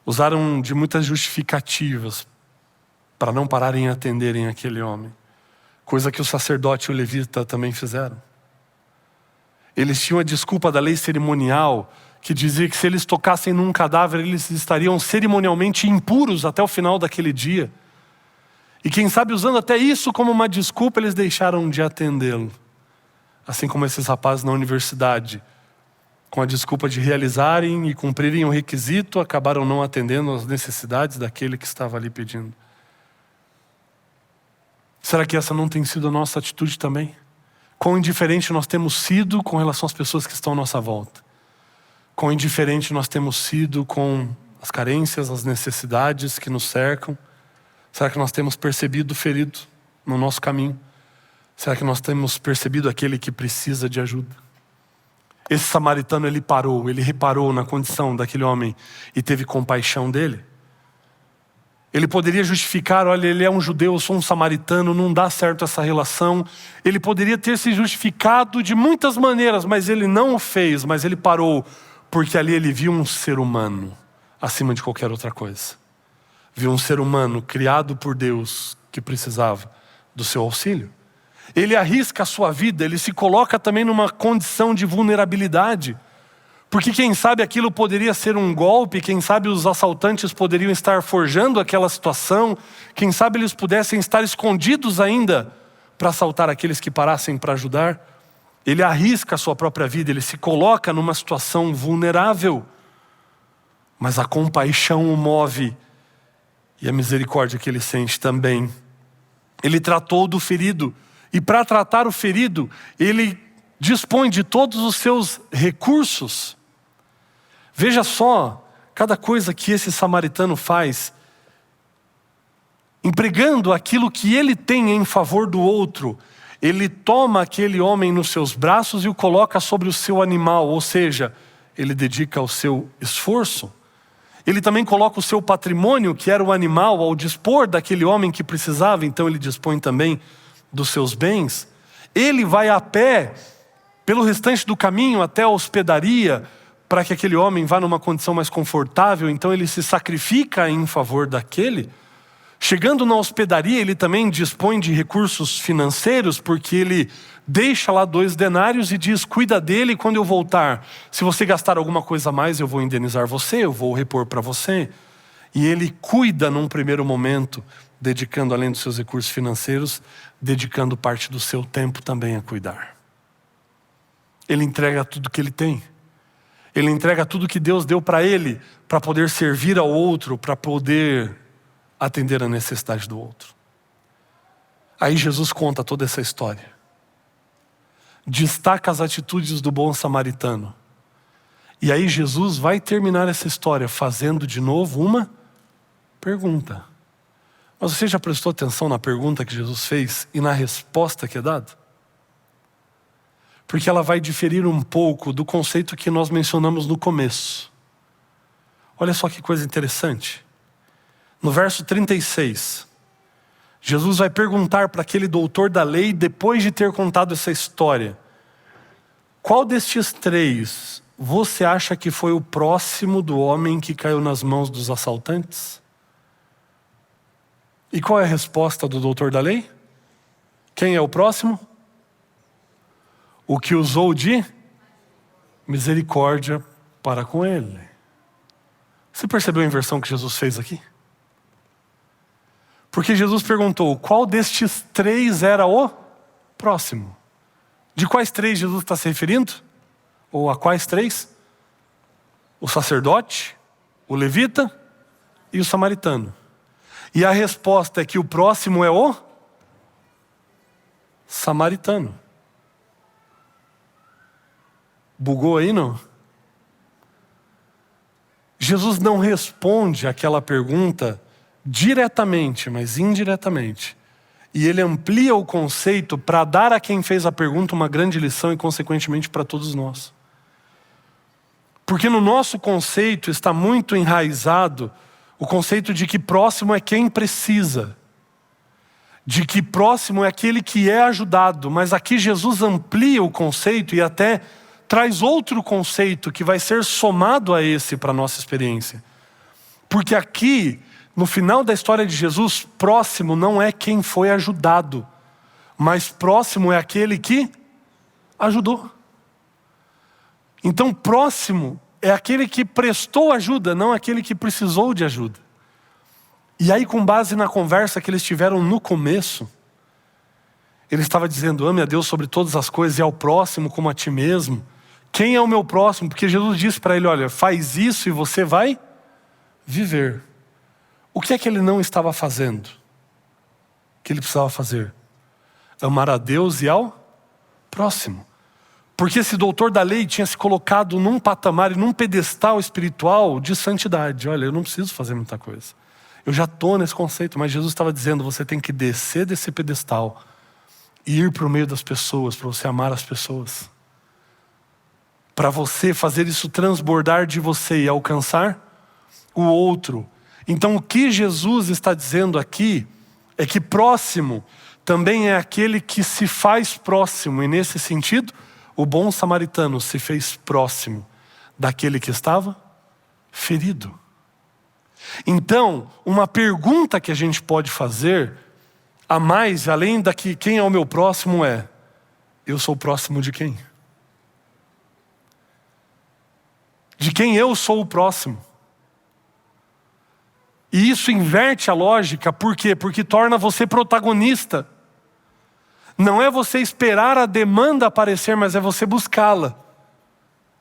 Usaram de muitas justificativas para não pararem e atenderem aquele homem. Coisa que o sacerdote e o levita também fizeram. Eles tinham a desculpa da lei cerimonial que dizia que se eles tocassem num cadáver, eles estariam cerimonialmente impuros até o final daquele dia. E quem sabe usando até isso como uma desculpa, eles deixaram de atendê-lo. Assim como esses rapazes na universidade, com a desculpa de realizarem e cumprirem o requisito, acabaram não atendendo às necessidades daquele que estava ali pedindo. Será que essa não tem sido a nossa atitude também? Quão indiferente nós temos sido com relação às pessoas que estão à nossa volta. Quão indiferente nós temos sido com as carências, as necessidades que nos cercam. Será que nós temos percebido o ferido no nosso caminho? Será que nós temos percebido aquele que precisa de ajuda? Esse samaritano, ele parou, ele reparou na condição daquele homem e teve compaixão dele. Ele poderia justificar, olha, ele é um judeu, eu sou um samaritano, não dá certo essa relação. Ele poderia ter se justificado de muitas maneiras, mas ele não o fez, mas ele parou, porque ali ele viu um ser humano acima de qualquer outra coisa. Viu um ser humano criado por Deus que precisava do seu auxílio. Ele arrisca a sua vida, ele se coloca também numa condição de vulnerabilidade. Porque quem sabe aquilo poderia ser um golpe, quem sabe os assaltantes poderiam estar forjando aquela situação, quem sabe eles pudessem estar escondidos ainda para assaltar aqueles que parassem para ajudar. Ele arrisca a sua própria vida, ele se coloca numa situação vulnerável. Mas a compaixão o move e a misericórdia que ele sente também. Ele tratou do ferido e para tratar o ferido, ele dispõe de todos os seus recursos. Veja só, cada coisa que esse samaritano faz, empregando aquilo que ele tem em favor do outro, ele toma aquele homem nos seus braços e o coloca sobre o seu animal, ou seja, ele dedica o seu esforço. Ele também coloca o seu patrimônio, que era o animal, ao dispor daquele homem que precisava, então ele dispõe também dos seus bens. Ele vai a pé, pelo restante do caminho até a hospedaria, para que aquele homem vá numa condição mais confortável, então ele se sacrifica em favor daquele. Chegando na hospedaria, ele também dispõe de recursos financeiros, porque ele deixa lá 2 denários e diz, cuida dele quando eu voltar. Se você gastar alguma coisa a mais, eu vou indenizar você, eu vou repor para você. E ele cuida num primeiro momento, dedicando além dos seus recursos financeiros, dedicando parte do seu tempo também a cuidar. Ele entrega tudo que ele tem. Ele entrega tudo que Deus deu para ele, para poder servir ao outro, para poder atender a necessidade do outro. Aí Jesus conta toda essa história. Destaca as atitudes do bom samaritano. E aí Jesus vai terminar essa história fazendo de novo uma pergunta. Mas você já prestou atenção na pergunta que Jesus fez e na resposta que é dada? porque ela vai diferir um pouco do conceito que nós mencionamos no começo. Olha só que coisa interessante. No verso 36, Jesus vai perguntar para aquele doutor da lei, depois de ter contado essa história: qual destes três você acha que foi o próximo do homem que caiu nas mãos dos assaltantes? E qual é a resposta do doutor da lei? Quem é o próximo? O que usou de misericórdia para com ele. Você percebeu a inversão que Jesus fez aqui? Porque Jesus perguntou, qual destes três era o próximo? De quais três Jesus está se referindo? Ou a quais três? O sacerdote, o levita e o samaritano. E a resposta é que o próximo é o samaritano. Bugou aí, não? Jesus não responde aquela pergunta diretamente, mas indiretamente. E ele amplia o conceito para dar a quem fez a pergunta uma grande lição e, consequentemente, para todos nós. Porque no nosso conceito está muito enraizado o conceito de que próximo é quem precisa. De que próximo é aquele que é ajudado. Mas aqui Jesus amplia o conceito e até traz outro conceito que vai ser somado a esse para a nossa experiência. Porque aqui, no final da história de Jesus, próximo não é quem foi ajudado, mas próximo é aquele que ajudou. Então próximo é aquele que prestou ajuda, não aquele que precisou de ajuda. E aí, com base na conversa que eles tiveram no começo, ele estava dizendo, ame a Deus sobre todas as coisas e ao próximo como a ti mesmo. Quem é o meu próximo? Porque Jesus disse para ele, olha, faz isso e você vai viver. O que é que ele não estava fazendo? O que ele precisava fazer? Amar a Deus e ao próximo. Porque esse doutor da lei tinha se colocado num patamar e num pedestal espiritual de santidade. Olha, eu não preciso fazer muita coisa. Eu já estou nesse conceito, mas Jesus estava dizendo, você tem que descer desse pedestal e ir para o meio das pessoas, para você amar as pessoas. Para você fazer isso transbordar de você e alcançar o outro. Então o que Jesus está dizendo aqui é que próximo também é aquele que se faz próximo. E nesse sentido, o bom samaritano se fez próximo daquele que estava ferido. Então, uma pergunta que a gente pode fazer, a mais, além da que quem é o meu próximo é, eu sou próximo de quem? De quem eu sou o próximo? E isso inverte a lógica, por quê? Porque torna você protagonista. Não é você esperar a demanda aparecer, mas é você buscá-la.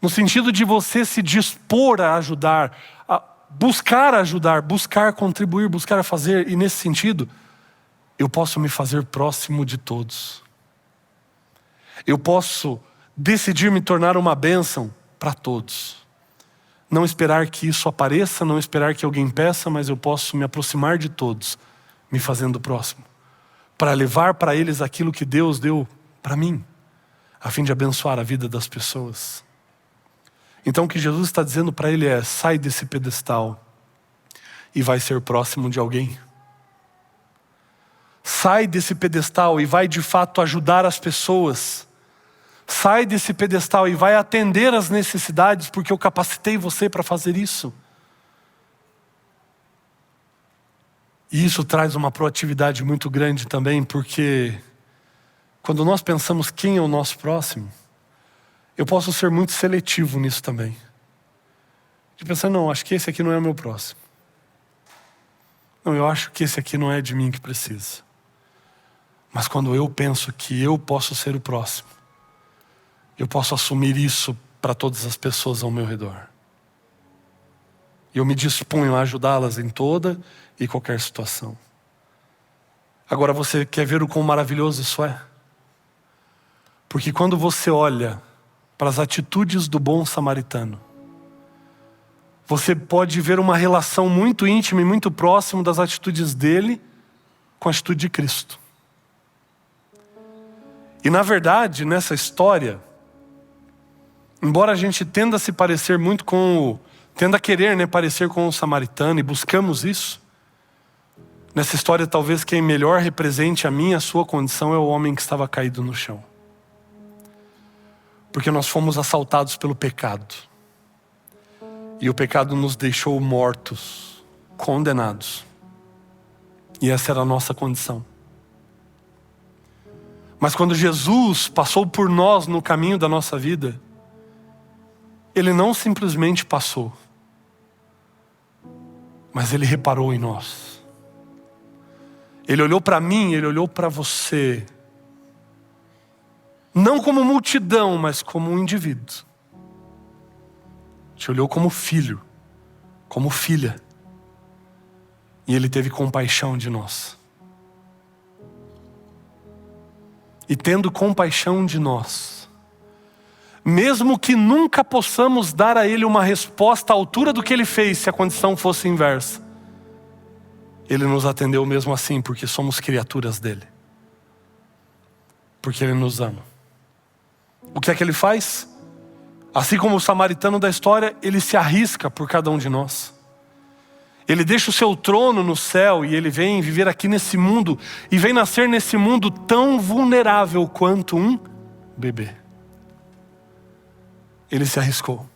No sentido de você se dispor a ajudar, a buscar ajudar, buscar contribuir, buscar fazer. E nesse sentido, eu posso me fazer próximo de todos. Eu posso decidir me tornar uma bênção para todos. Não esperar que isso apareça, não esperar que alguém peça, mas eu posso me aproximar de todos, me fazendo próximo. Para levar para eles aquilo que Deus deu para mim, a fim de abençoar a vida das pessoas. Então o que Jesus está dizendo para ele é, sai desse pedestal e vai ser próximo de alguém. Sai desse pedestal e vai de fato ajudar as pessoas. Sai desse pedestal e vai atender às necessidades, porque eu capacitei você para fazer isso. E isso traz uma proatividade muito grande também, porque quando nós pensamos quem é o nosso próximo, eu posso ser muito seletivo nisso também. De pensar, não, acho que esse aqui não é o meu próximo. Não, eu acho que esse aqui não é de mim que precisa. Mas quando eu penso que eu posso ser o próximo, eu posso assumir isso para todas as pessoas ao meu redor. E eu me disponho a ajudá-las em toda e qualquer situação. Agora você quer ver o quão maravilhoso isso é? Porque quando você olha para as atitudes do bom samaritano, você pode ver uma relação muito íntima e muito próxima das atitudes dele com a atitude de Cristo. E na verdade, nessa história, Embora a gente tenda a se parecer muito tenda a querer, né, parecer com o samaritano, e buscamos isso. Nessa história, talvez quem melhor represente a minha e a sua condição é o homem que estava caído no chão. Porque nós fomos assaltados pelo pecado. E o pecado nos deixou mortos, condenados. E essa era a nossa condição. Mas quando Jesus passou por nós no caminho da nossa vida, Ele não simplesmente passou, mas Ele reparou em nós. Ele olhou para mim, Ele olhou para você, não como multidão, mas como um indivíduo. Te olhou como filho, como filha. E Ele teve compaixão de nós. E tendo compaixão de nós, mesmo que nunca possamos dar a Ele uma resposta à altura do que Ele fez, se a condição fosse inversa, Ele nos atendeu mesmo assim, porque somos criaturas dEle. Porque Ele nos ama. O que é que Ele faz? Assim como o samaritano da história, Ele se arrisca por cada um de nós. Ele deixa o seu trono no céu e Ele vem viver aqui nesse mundo, e vem nascer nesse mundo tão vulnerável quanto um bebê. Ele se arriscou.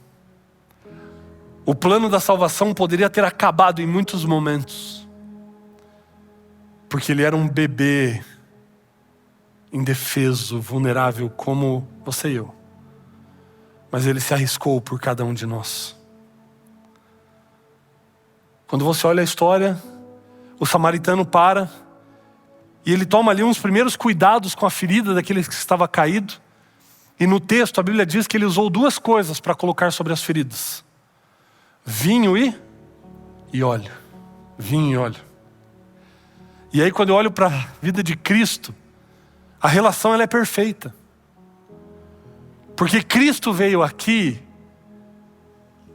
O plano da salvação poderia ter acabado em muitos momentos, porque Ele era um bebê indefeso, vulnerável como você e eu. Mas Ele se arriscou por cada um de nós. Quando você olha a história, o samaritano para e ele toma ali uns primeiros cuidados com a ferida daquele que estava caído. E no texto a Bíblia diz que ele usou duas coisas para colocar sobre as feridas: vinho e óleo. Vinho e óleo. E aí quando eu olho para a vida de Cristo, a relação ela é perfeita. Porque Cristo veio aqui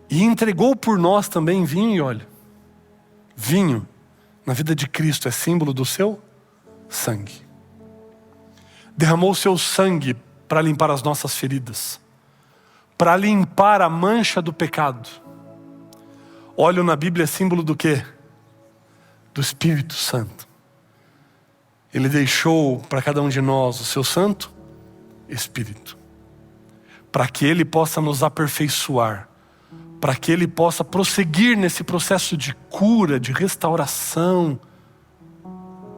e entregou por nós também vinho e óleo. Vinho, na vida de Cristo, é símbolo do seu sangue. Derramou o seu sangue para limpar as nossas feridas, para limpar a mancha do pecado. Óleo na Bíblia é símbolo do quê? Do Espírito Santo. Ele deixou para cada um de nós o seu Santo Espírito, para que Ele possa nos aperfeiçoar, para que Ele possa prosseguir nesse processo de cura, de restauração,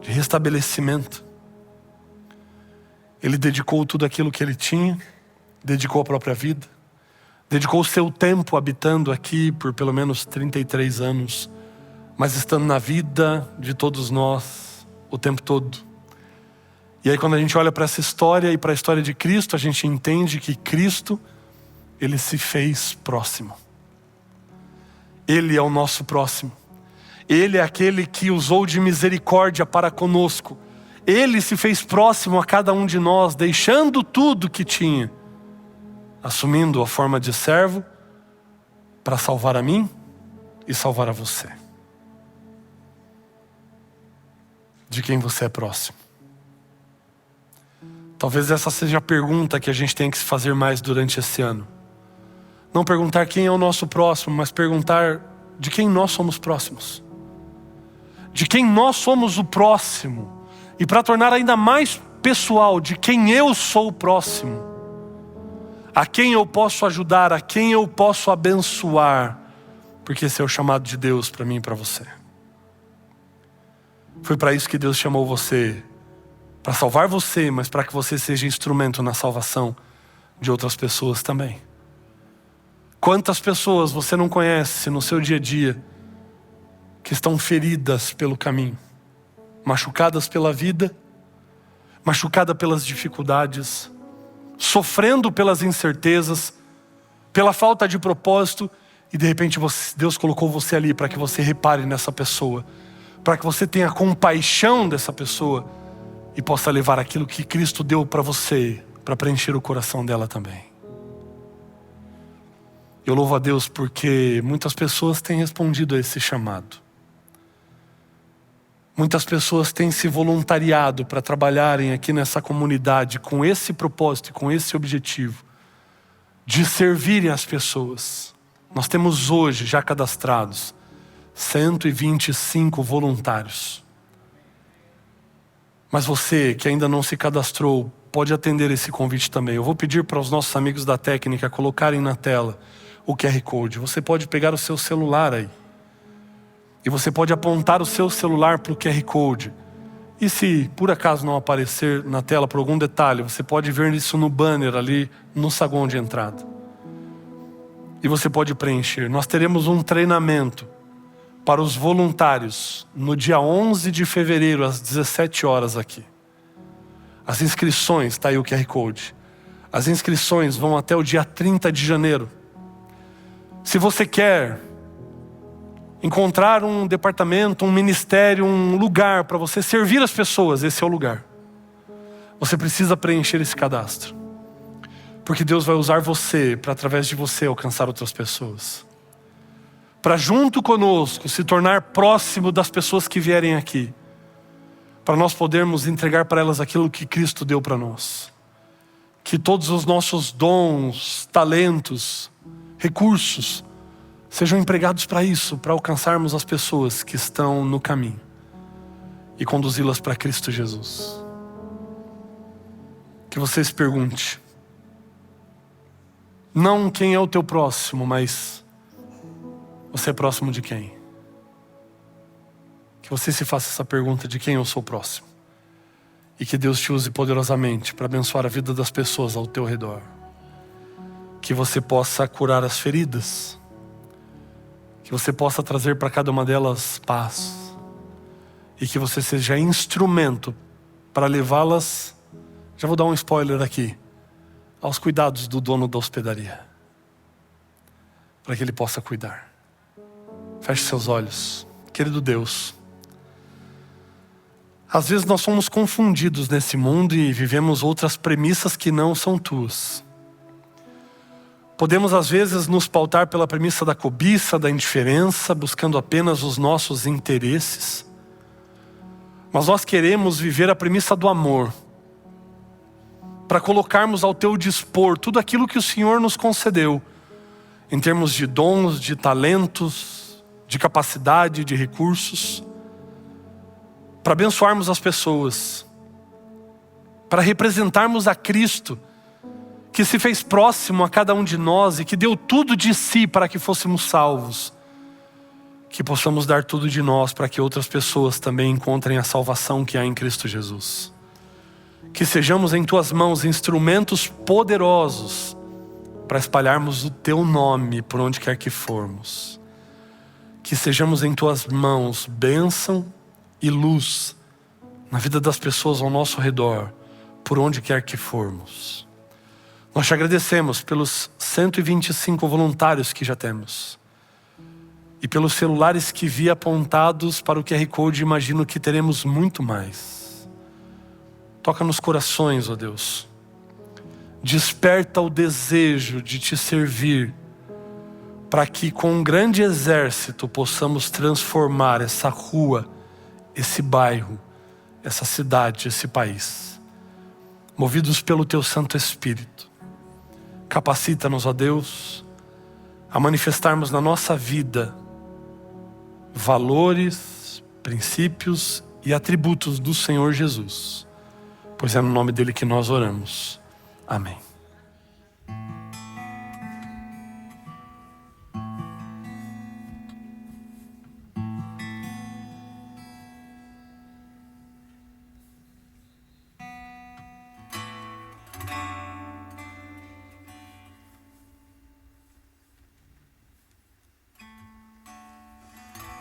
de restabelecimento. Ele dedicou tudo aquilo que Ele tinha, dedicou a própria vida, dedicou o seu tempo habitando aqui por pelo menos 33 anos, mas estando na vida de todos nós o tempo todo. E aí quando a gente olha para essa história e para a história de Cristo, a gente entende que Cristo, Ele se fez próximo. Ele é o nosso próximo. Ele é aquele que usou de misericórdia para conosco. Ele se fez próximo a cada um de nós, deixando tudo que tinha, assumindo a forma de servo, para salvar a mim e salvar a você. De quem você é próximo? Talvez essa seja a pergunta que a gente tem que se fazer mais durante esse ano. Não perguntar quem é o nosso próximo, mas perguntar de quem nós somos próximos. De quem nós somos o próximo. E para tornar ainda mais pessoal, de quem eu sou o próximo. A quem eu posso ajudar, a quem eu posso abençoar. Porque esse é o chamado de Deus para mim e para você. Foi para isso que Deus chamou você. Para salvar você, mas para que você seja instrumento na salvação de outras pessoas também. Quantas pessoas você não conhece no seu dia a dia que estão feridas pelo caminho, machucadas pela vida, machucadas pelas dificuldades, sofrendo pelas incertezas, pela falta de propósito, e de repente Deus colocou você ali para que você repare nessa pessoa, para que você tenha compaixão dessa pessoa e possa levar aquilo que Cristo deu para você, para preencher o coração dela também. Eu louvo a Deus porque muitas pessoas têm respondido a esse chamado. Muitas pessoas têm se voluntariado para trabalharem aqui nessa comunidade com esse propósito e com esse objetivo de servirem as pessoas. Nós temos hoje já cadastrados 125 voluntários. Mas você que ainda não se cadastrou, pode atender esse convite também. Eu vou pedir para os nossos amigos da técnica colocarem na tela o QR Code. Você pode pegar o seu celular aí. E você pode apontar o seu celular para o QR Code. E se por acaso não aparecer na tela por algum detalhe, você pode ver isso no banner ali no saguão de entrada. E você pode preencher. Nós teremos um treinamento para os voluntários no dia 11 de fevereiro, às 17 horas aqui. As inscrições, está aí o QR Code. As inscrições vão até o dia 30 de janeiro. Se você quer encontrar um departamento, um ministério, um lugar para você servir as pessoas, esse é o lugar. Você precisa preencher esse cadastro. Porque Deus vai usar você para, através de você, alcançar outras pessoas. Para junto conosco se tornar próximo das pessoas que vierem aqui. Para nós podermos entregar para elas aquilo que Cristo deu para nós. Que todos os nossos dons, talentos, recursos sejam empregados para isso, para alcançarmos as pessoas que estão no caminho e conduzi-las para Cristo Jesus. Que você se pergunte, não quem é o teu próximo, mas você é próximo de quem? Que você se faça essa pergunta de quem eu sou próximo. E que Deus te use poderosamente para abençoar a vida das pessoas ao teu redor. Que você possa curar as feridas. Que você possa trazer para cada uma delas paz. E que você seja instrumento para levá-las, já vou dar um spoiler aqui, aos cuidados do dono da hospedaria. Para que ele possa cuidar. Feche seus olhos. Querido Deus, às vezes nós somos confundidos nesse mundo e vivemos outras premissas que não são tuas. Podemos às vezes nos pautar pela premissa da cobiça, da indiferença, buscando apenas os nossos interesses. Mas nós queremos viver a premissa do amor, para colocarmos ao teu dispor tudo aquilo que o Senhor nos concedeu, em termos de dons, de talentos, de capacidade, de recursos, para abençoarmos as pessoas, para representarmos a Cristo, que se fez próximo a cada um de nós e que deu tudo de si para que fôssemos salvos. Que possamos dar tudo de nós para que outras pessoas também encontrem a salvação que há em Cristo Jesus. Que sejamos em tuas mãos instrumentos poderosos para espalharmos o teu nome por onde quer que formos. Que sejamos em tuas mãos bênção e luz na vida das pessoas ao nosso redor, por onde quer que formos. Nós te agradecemos pelos 125 voluntários que já temos. E pelos celulares que vi apontados para o QR Code, imagino que teremos muito mais. Toca nos corações, ó Deus. Desperta o desejo de te servir, para que com um grande exército possamos transformar essa rua, esse bairro, essa cidade, esse país. Movidos pelo teu Santo Espírito. Capacita-nos, ó Deus, a manifestarmos na nossa vida valores, princípios e atributos do Senhor Jesus. Pois é no nome dele que nós oramos. Amém.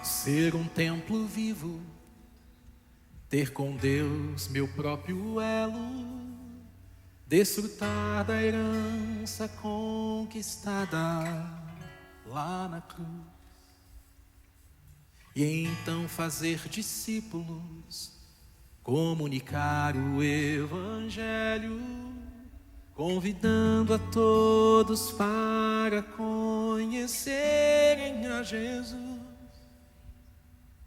Ser um templo vivo, ter com Deus meu próprio elo, desfrutar da herança conquistada lá na cruz, e então fazer discípulos, comunicar o Evangelho, convidando a todos para conhecerem a Jesus.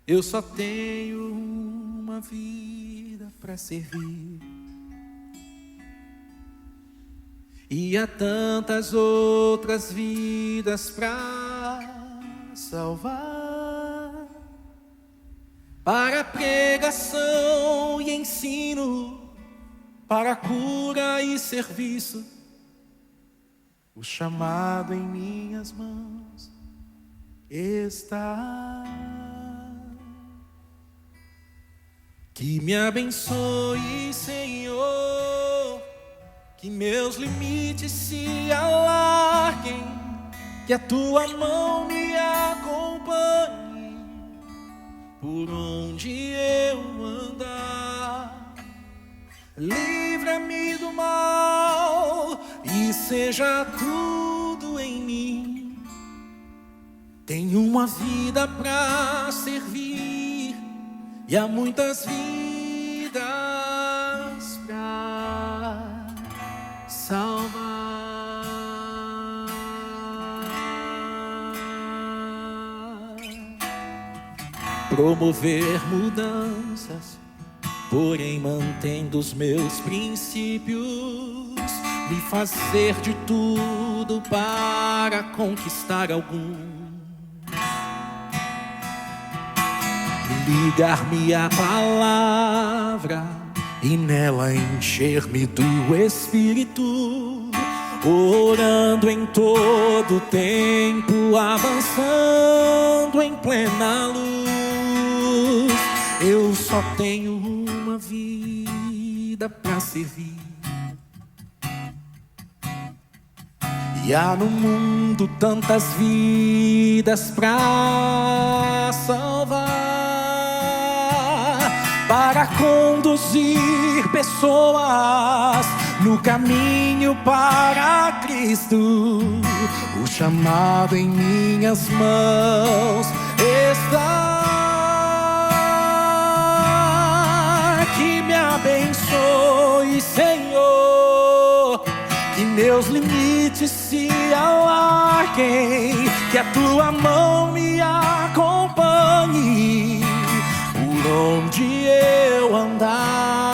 Eu só tenho uma vida para servir, e há tantas outras vidas para salvar. Para pregação e ensino, para cura e serviço, o chamado em minhas mãos está. Que me abençoe, Senhor, que meus limites se alarguem, que a tua mão me acompanhe por onde eu andar. Livra-me do mal e seja tudo em mim. Tenho uma vida pra servir e há muitas vidas pra salvar. Promover mudanças, porém mantendo os meus princípios. Me fazer de tudo para conquistar algum. Ligar-me à palavra e nela encher-me do Espírito. Orando em todo tempo, avançando em plena luz. Eu só tenho uma vida pra servir, e há no mundo tantas vidas pra salvar. Para conduzir pessoas no caminho para Cristo, o chamado em minhas mãos está. Que me abençoe, Senhor, que meus limites se alarguem, que a tua mão me acompanhe por onde eu andar.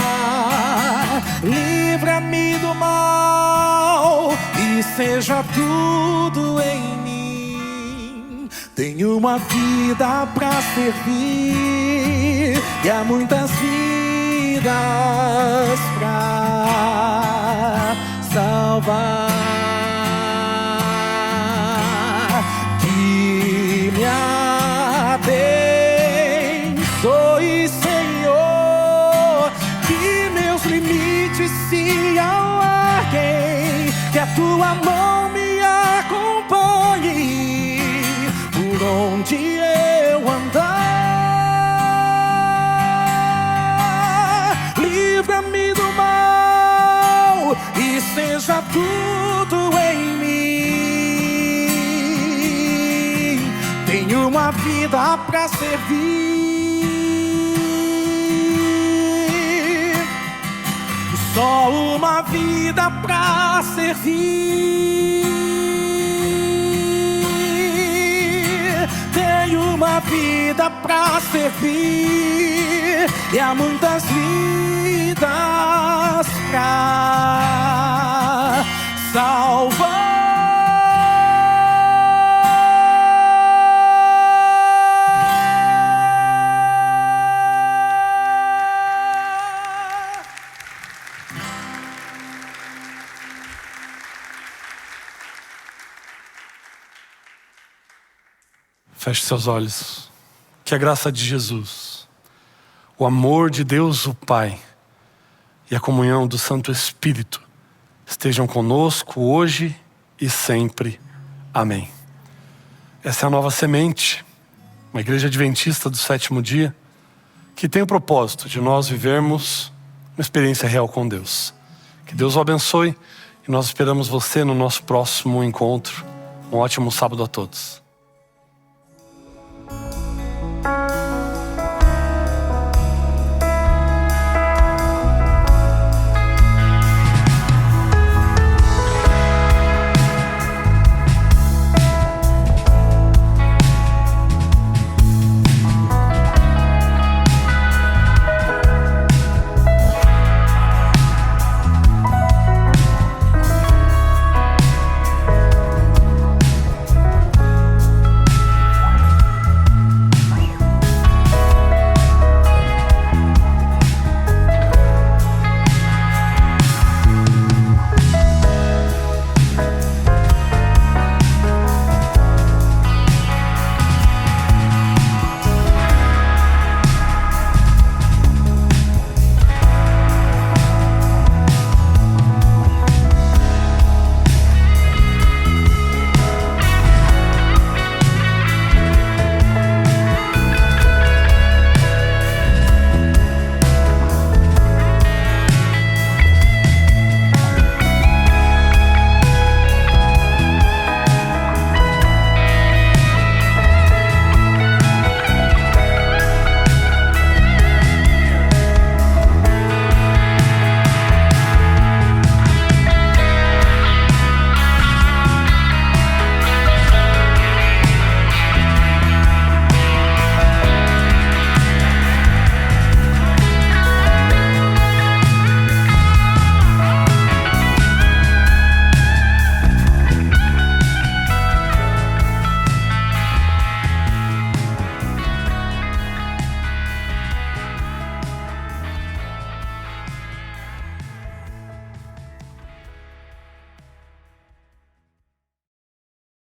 Livra-me do mal e seja tudo em mim. Tenho uma vida pra servir e há muitas vidas pra salvar. Que me abençoe, Senhor, que meus limites se alarguem, que a tua mão me acompanhe por onde eu andar. Livra-me do mal e seja tudo em mim. Tenho uma vida pra servir, só uma vida pra servir. Tenho uma vida pra servir e há muitas vidas pra salvar. Feche seus olhos. Que a graça de Jesus, o amor de Deus o Pai e a comunhão do Santo Espírito estejam conosco hoje e sempre. Amém. Essa é a Nova Semente, uma igreja adventista do sétimo dia, que tem o propósito de nós vivermos uma experiência real com Deus. Que Deus o abençoe e nós esperamos você no nosso próximo encontro. Um ótimo sábado a todos.